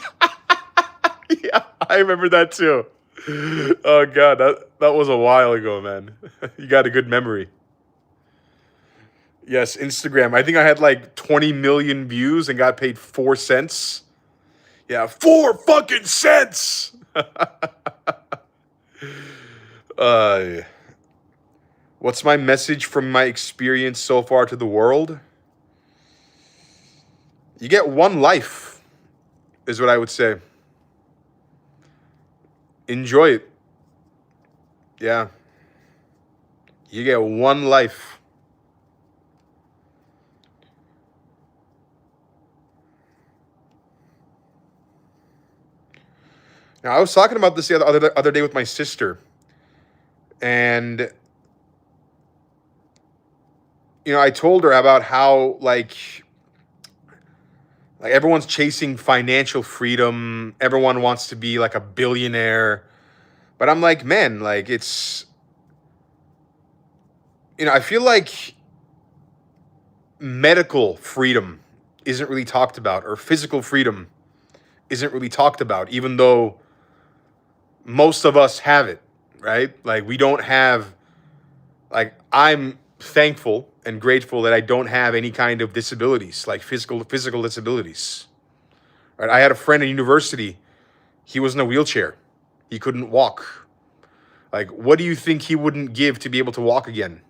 Yeah, I remember that too. Oh god, that was a while ago, man. You got a good memory. Yes, Instagram. I think I had like 20 million views and got paid 4 cents. Yeah, 4 fucking cents. What's my message from my experience so far to the world? You get one life, is what I would say. Enjoy it. Yeah. You get one life. Now, I was talking about this the other day with my sister. And, I told her about how, like everyone's chasing financial freedom. Everyone wants to be like a billionaire. But I'm like, man, like it's, I feel like medical freedom isn't really talked about, or physical freedom isn't really talked about, even though most of us have it, right? Like we don't have, like I'm thankful and grateful that I don't have any kind of disabilities, like physical disabilities. Right? I had a friend in university. He was in a wheelchair. He couldn't walk. Like, what do you think he wouldn't give to be able to walk again?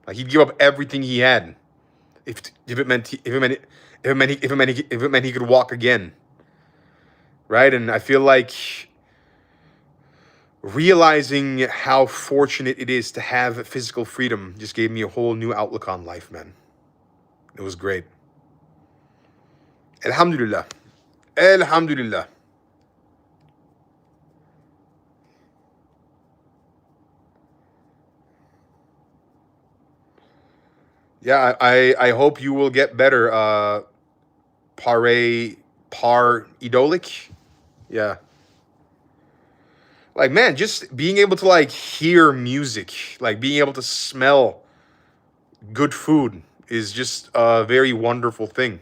Like, he'd give up everything he had if it meant he could walk again. Right? And I feel like realizing how fortunate it is to have physical freedom just gave me a whole new outlook on life, man. It was great. Alhamdulillah. Alhamdulillah. Yeah, I hope you will get better. Par Idolik. Yeah. Like, man, just being able to like hear music, like being able to smell good food is just a very wonderful thing.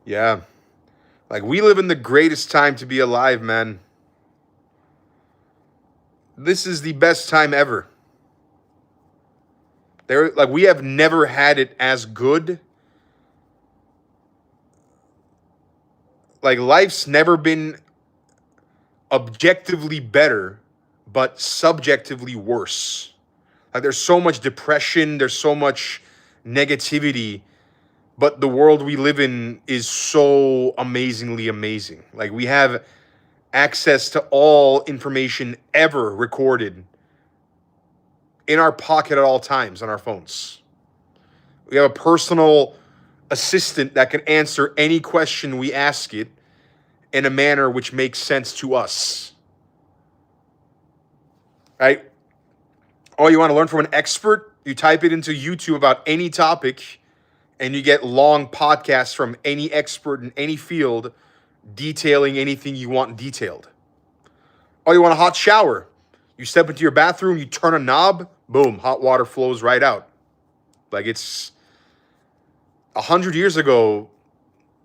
Yeah. Like we live in the greatest time to be alive, man. This is the best time ever. We have never had it as good. Like life's never been objectively better, but subjectively worse. Like there's so much depression, there's so much negativity, But the world we live in is so amazingly amazing. Like, we have access to all information ever recorded in our pocket at all times on our phones. We have a personal assistant that can answer any question we ask it in a manner which makes sense to us. Right? Oh, you want to learn from an expert? You type it into YouTube about any topic, and you get long podcasts from any expert in any field detailing anything you want detailed. Oh, you want a hot shower? You step into your bathroom, you turn a knob, boom, hot water flows right out. Like, it's 100 years ago,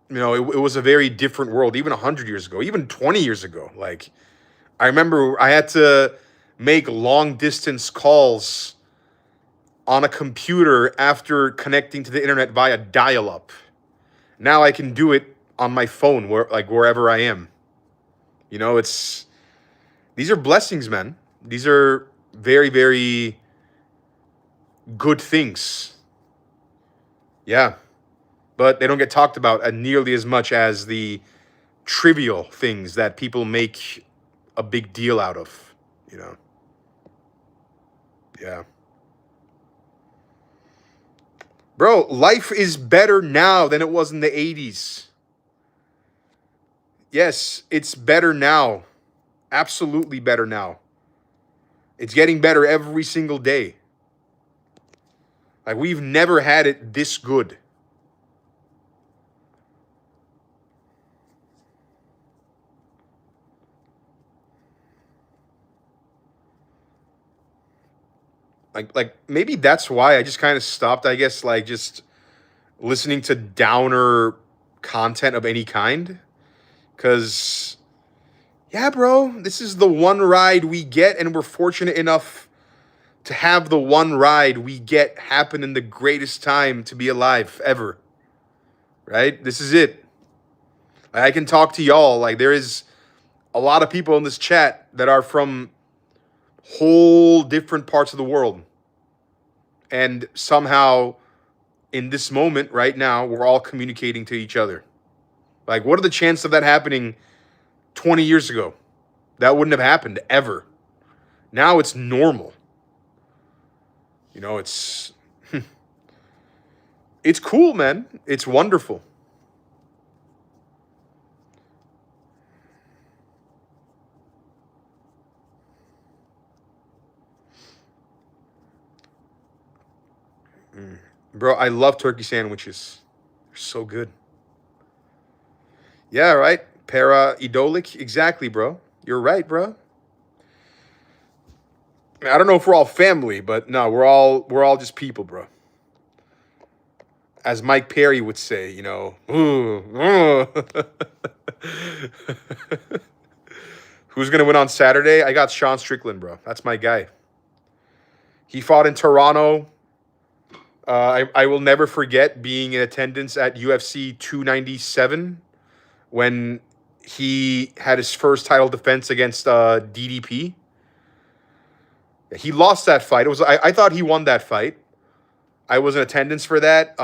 it was a very different world. Even 100 years ago, even 20 years ago. Like, I remember I had to make long distance calls on a computer after connecting to the internet via dial-up. Now I can do it on my phone, wherever I am. These are blessings, man. These are very, very good things. Yeah. But they don't get talked about nearly as much as the trivial things that people make a big deal out of, Yeah. Bro, life is better now than it was in the 80s. Yes, it's better now. Absolutely better now. It's getting better every single day. Like, we've never had it this good. Like maybe that's why I just kind of stopped, I guess, like, just listening to downer content of any kind. Because, yeah, bro, this is the one ride we get, and we're fortunate enough to have the one ride we get happen in the greatest time to be alive ever. Right? This is it. I can talk to y'all. Like, there is a lot of people in this chat that are from whole different parts of the world. And somehow, in this moment right now, we're all communicating to each other. Like, what are the chances of that happening 20 years ago? That wouldn't have happened ever. Now it's normal. It's it's cool, man. It's wonderful. Bro, I love turkey sandwiches. They're so good. Yeah, right? Para-idolic. Exactly, bro. You're right, bro. I don't know if we're all family, but no, we're all just people, bro. As Mike Perry would say, Who's gonna win on Saturday? I got Sean Strickland, bro. That's my guy. He fought in Toronto. I will never forget being in attendance at UFC 297 when he had his first title defense against DDP. He lost that fight. I thought he won that fight. I was in attendance for that.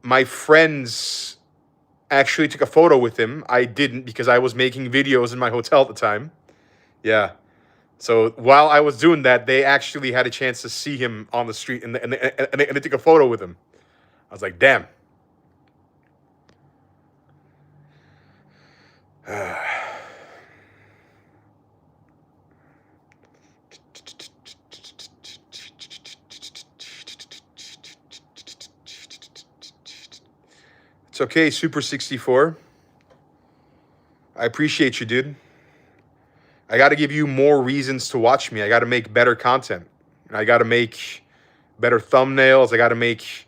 My friends actually took a photo with him. I didn't, because I was making videos in my hotel at the time. Yeah. So while I was doing that, they actually had a chance to see him on the street, and they took a photo with him. I was like, damn. It's okay, Super 64. I appreciate you, dude. I got to give you more reasons to watch me. I got to make better content. I got to make better thumbnails. I got to make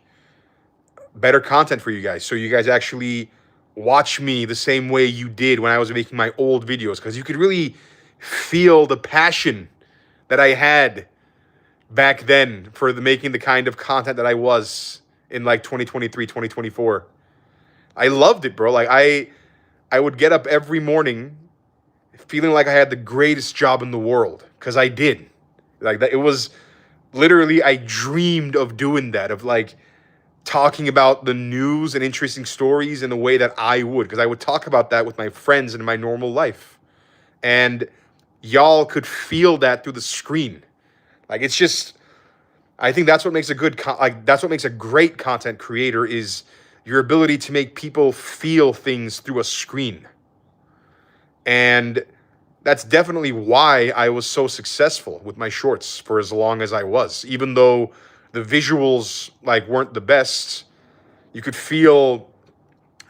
better content for you guys, so you guys actually watch me the same way you did when I was making my old videos, because you could really feel the passion that I had back then for making the kind of content that I was in, like, 2023, 2024. I loved it, bro. Like, I would get up every morning feeling like I had the greatest job in the world, because I did. Like, that, it was literally, I dreamed of doing that, of, like, talking about the news and interesting stories in the way that I would, because I would talk about that with my friends in my normal life. And y'all could feel that through the screen. Like, it's just, I think that's what makes that's what makes a great content creator, is your ability to make people feel things through a screen. And that's definitely why I was so successful with my shorts for as long as I was. Even though the visuals like weren't the best, you could feel,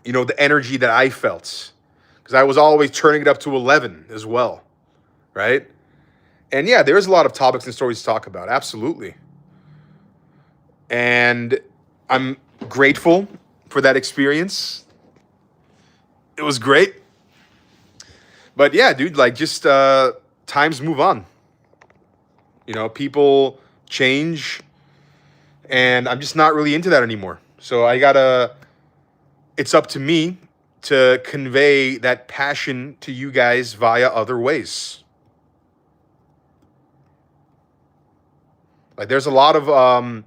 the energy that I felt, because I was always turning it up to 11 as well, right? And yeah, there's a lot of topics and stories to talk about, absolutely. And I'm grateful for that experience. It was great. But yeah, dude, like, just times move on. People change, and I'm just not really into that anymore. So it's up to me to convey that passion to you guys via other ways. Like, there's a lot of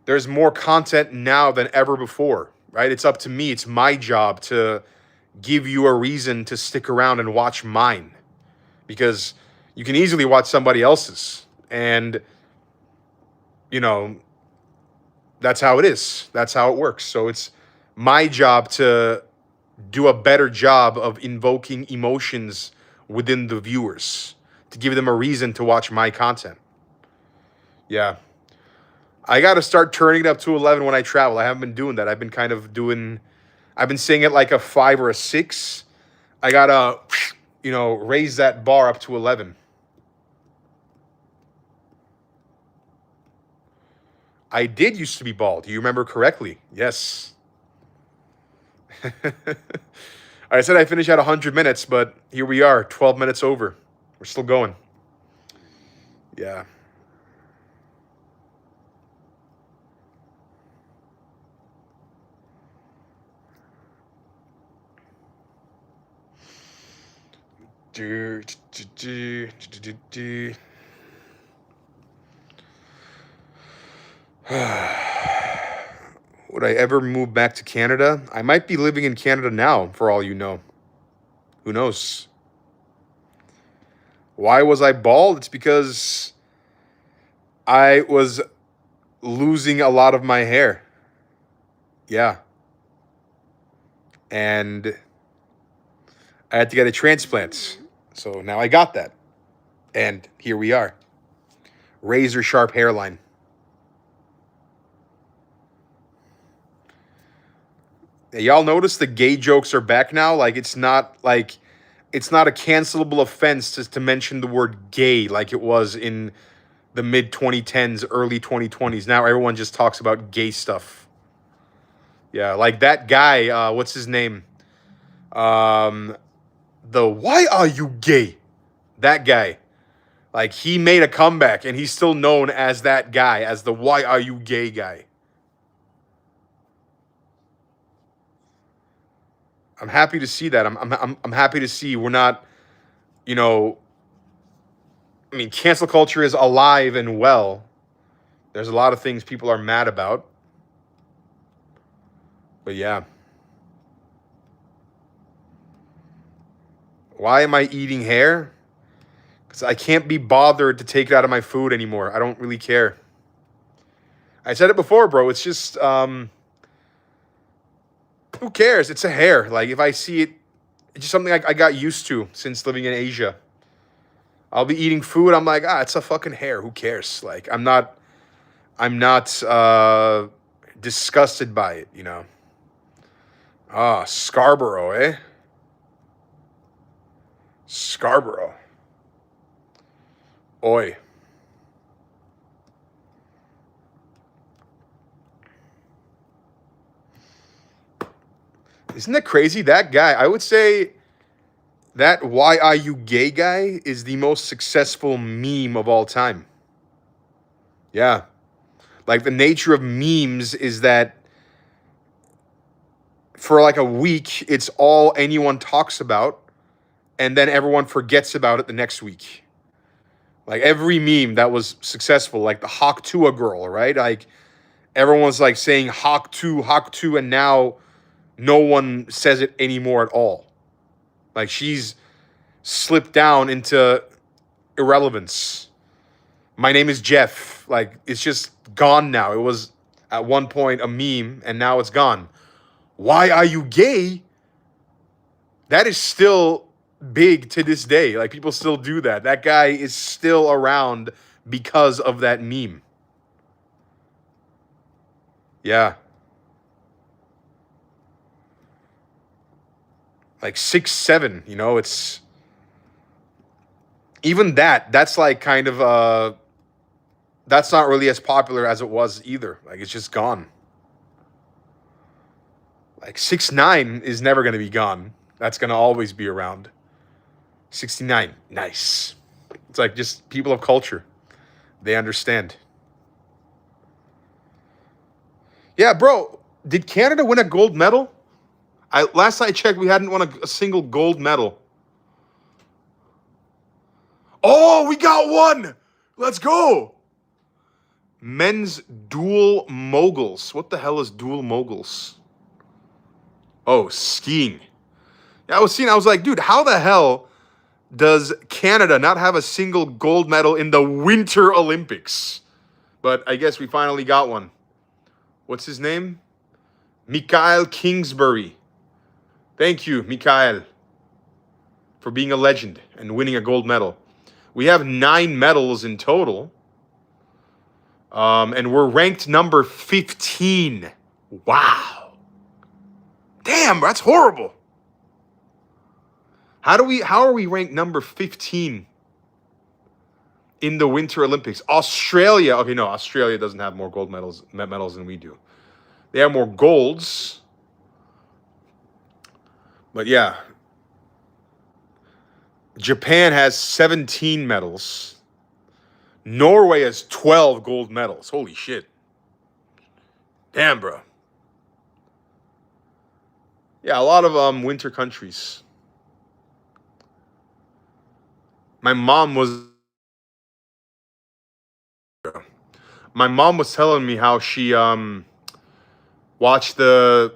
there's more content now than ever before, right? It's up to me. It's my job to give you a reason to stick around and watch mine, because you can easily watch somebody else's, and that's how it is. That's how it works. So it's my job to do a better job of invoking emotions within the viewers, to give them a reason to watch my content. Yeah. I got to start turning it up to 11 when I travel. I haven't been doing that. I've been saying it like a 5 or a 6. I got to, raise that bar up to 11. I did used to be bald. You remember correctly. Yes. I said I finished at 100 minutes, but here we are, 12 minutes over. We're still going. Yeah. Would I ever move back to Canada? I might be living in Canada now, for all you know. Who knows? Why was I bald? It's because I was losing a lot of my hair. Yeah. And I had to get a transplant. So now I got that. And here we are. Razor sharp hairline. Y'all notice the gay jokes are back now? Like, it's not a cancelable offense to mention the word gay like it was in the mid 2010s, early 2020s. Now everyone just talks about gay stuff. Yeah, like that guy, what's his name? The why are you gay? That guy. Like, he made a comeback, and he's still known as that guy, as the why are you gay guy. I'm happy to see that. I'm happy to see we're not, cancel culture is alive and well. There's a lot of things people are mad about. But yeah. Why am I eating hair? Because I can't be bothered to take it out of my food anymore. I don't really care. I said it before, bro. It's just, who cares? It's a hair. Like, if I see it, it's just something I got used to since living in Asia. I'll be eating food. I'm like, it's a fucking hair. Who cares? Like, I'm not disgusted by it, Scarborough, eh? Scarborough. Oi. Isn't that crazy? That guy, I would say that why are you gay guy is the most successful meme of all time. Yeah. Like, the nature of memes is that for like a week, it's all anyone talks about, and then everyone forgets about it the next week. Like, every meme that was successful, like the Hawk Tua girl, right? Like, Everyone's like saying Hawk 2, and now no one says it anymore at all. Like she's slipped down into irrelevance. My name is Jeff. Like it's just gone now. It was at one point a meme and now it's gone. Why are you gay? That is still big to this day. Like people still do that. That guy is still around because of that meme. Yeah. Like 6'7", it's even that's like kind of that's not really as popular as it was either. Like it's just gone. Like 6'9" is never gonna be gone. That's gonna always be around. 69, nice. It's like just people of culture. They understand. Yeah, bro. Did Canada win a gold medal? Last I checked, we hadn't won a single gold medal. Oh, we got one! Let's go! Men's dual moguls. What the hell is dual moguls? Oh, skiing. Yeah, I was like, dude, how the hell does Canada not have a single gold medal in the Winter Olympics? But I guess we finally got one. What's his name? Mikael Kingsbury. Thank you, Mikael, for being a legend and winning a gold medal. We have 9 medals in total. And we're ranked number 15. Wow. Damn, that's horrible. How are we ranked number 15 in the Winter Olympics? Australia. Okay, no, Australia doesn't have more gold medals than we do. They have more golds. But yeah. Japan has 17 medals. Norway has 12 gold medals. Holy shit. Damn, bro. Yeah, a lot of winter countries. My mom was telling me how she watched the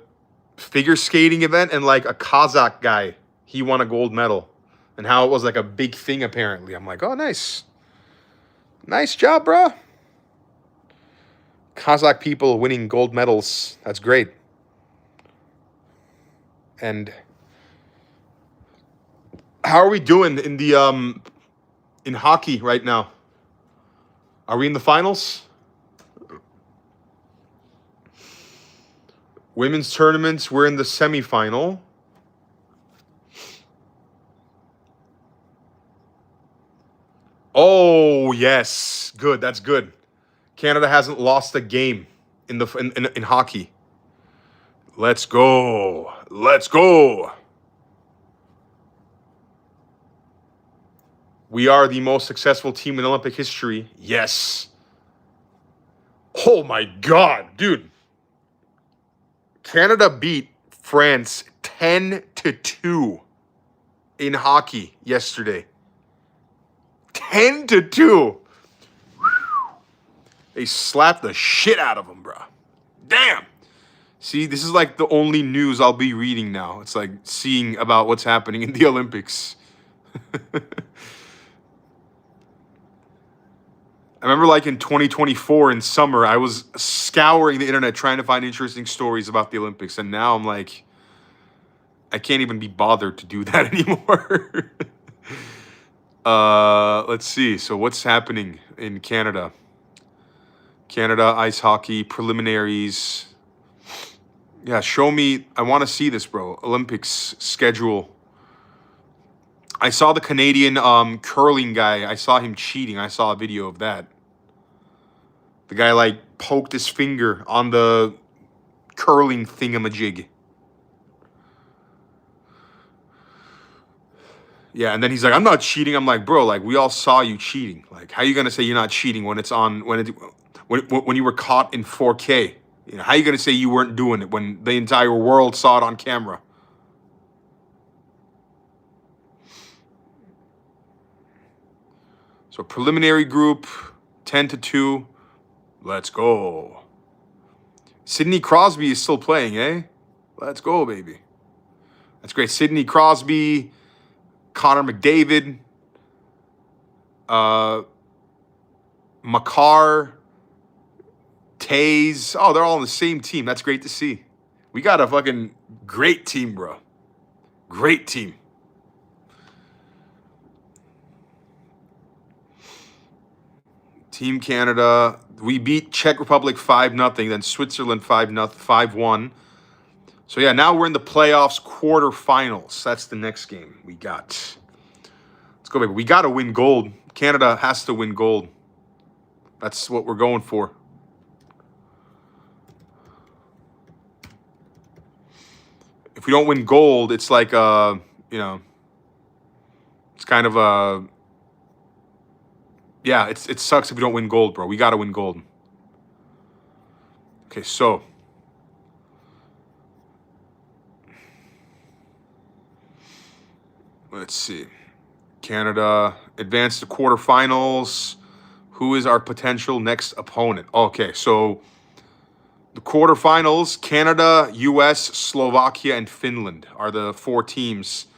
figure skating event and like a Kazakh guy, he won a gold medal and how it was like a big thing apparently. I'm like, oh, nice. Nice job, bro. Kazakh people winning gold medals. That's great. And how are we doing in the in hockey right now? Are we in the finals? Women's tournaments, we're in the semifinal. Oh, yes. Good. That's good. Canada hasn't lost a game in hockey. Let's go. Let's go. We are the most successful team in Olympic history. Yes. Oh my God, dude. Canada beat France 10-2 in hockey yesterday. 10-2. They slapped the shit out of them, bro. Damn. See, this is like the only news I'll be reading now. It's like seeing about what's happening in the Olympics. I remember like in 2024 in summer, I was scouring the internet trying to find interesting stories about the Olympics. And now I'm like, I can't even be bothered to do that anymore. Let's see. So what's happening in Canada? Canada ice hockey preliminaries. Yeah, show me. I want to see this, bro. Olympics schedule. I saw the Canadian curling guy. I saw him cheating. I saw a video of that. The guy like poked his finger on the curling thingamajig. Yeah, and then he's like, "I'm not cheating." I'm like, "Bro, like we all saw you cheating. Like, how you gonna say you're not cheating when it's on when you were caught in 4K? You know, how you gonna say you weren't doing it when the entire world saw it on camera?" So preliminary group, 10-2. Let's go. Sidney Crosby is still playing, eh? Let's go, baby. That's great. Sidney Crosby, Connor McDavid, Makar, Taze. Oh, they're all on the same team. That's great to see. We got a fucking great team, bro. Great team. Team Canada. We beat Czech Republic 5-0, then Switzerland 5-1. So yeah, now we're in the playoffs quarterfinals. That's the next game we got. Let's go, baby. We got to win gold. Canada has to win gold. That's what we're going for. If we don't win gold, it's like you know, it's kind of a yeah, it sucks if we don't win gold, bro. We got to win gold. Okay, so let's see. Canada advanced to quarterfinals. Who is our potential next opponent? Okay, so the quarterfinals, Canada, US, Slovakia, and Finland are the 4 teams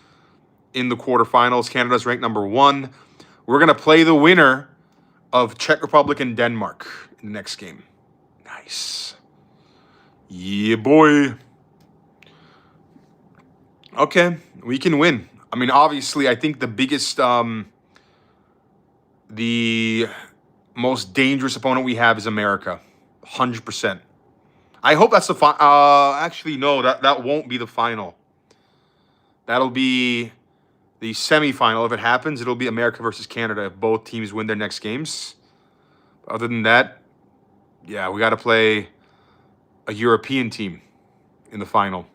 in the quarterfinals. Canada's ranked number 1. We're going to play the winner of Czech Republic and Denmark in the next game. Nice. Yeah, boy. Okay, we can win. I mean, obviously, I think the biggest, the most dangerous opponent we have is America. 100%. I hope that's the final. Actually, no, that won't be the final. That'll be the semifinal. If it happens, it'll be America versus Canada if both teams win their next games. Other than that, yeah, we got to play a European team in the final.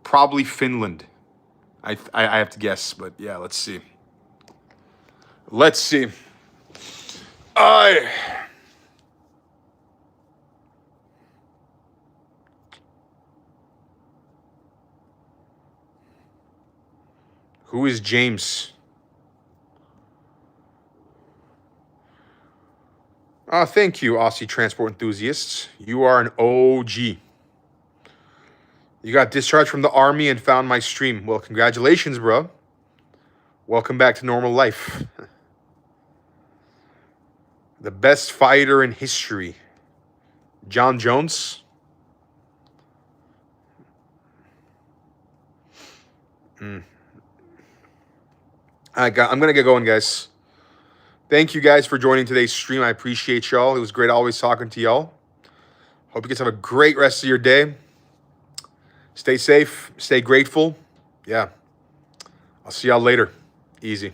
Probably Finland. I have to guess, but yeah, let's see. Let's see. Who is James? Thank you, Aussie transport enthusiasts. You are an OG. You got discharged from the army and found my stream. Well, congratulations, bro. Welcome back to normal life. The best fighter in history. John Jones. I'm going to get going, guys. Thank you guys for joining today's stream. I appreciate y'all. It was great always talking to y'all. Hope you guys have a great rest of your day. Stay safe. Stay grateful. Yeah. I'll see y'all later. Easy.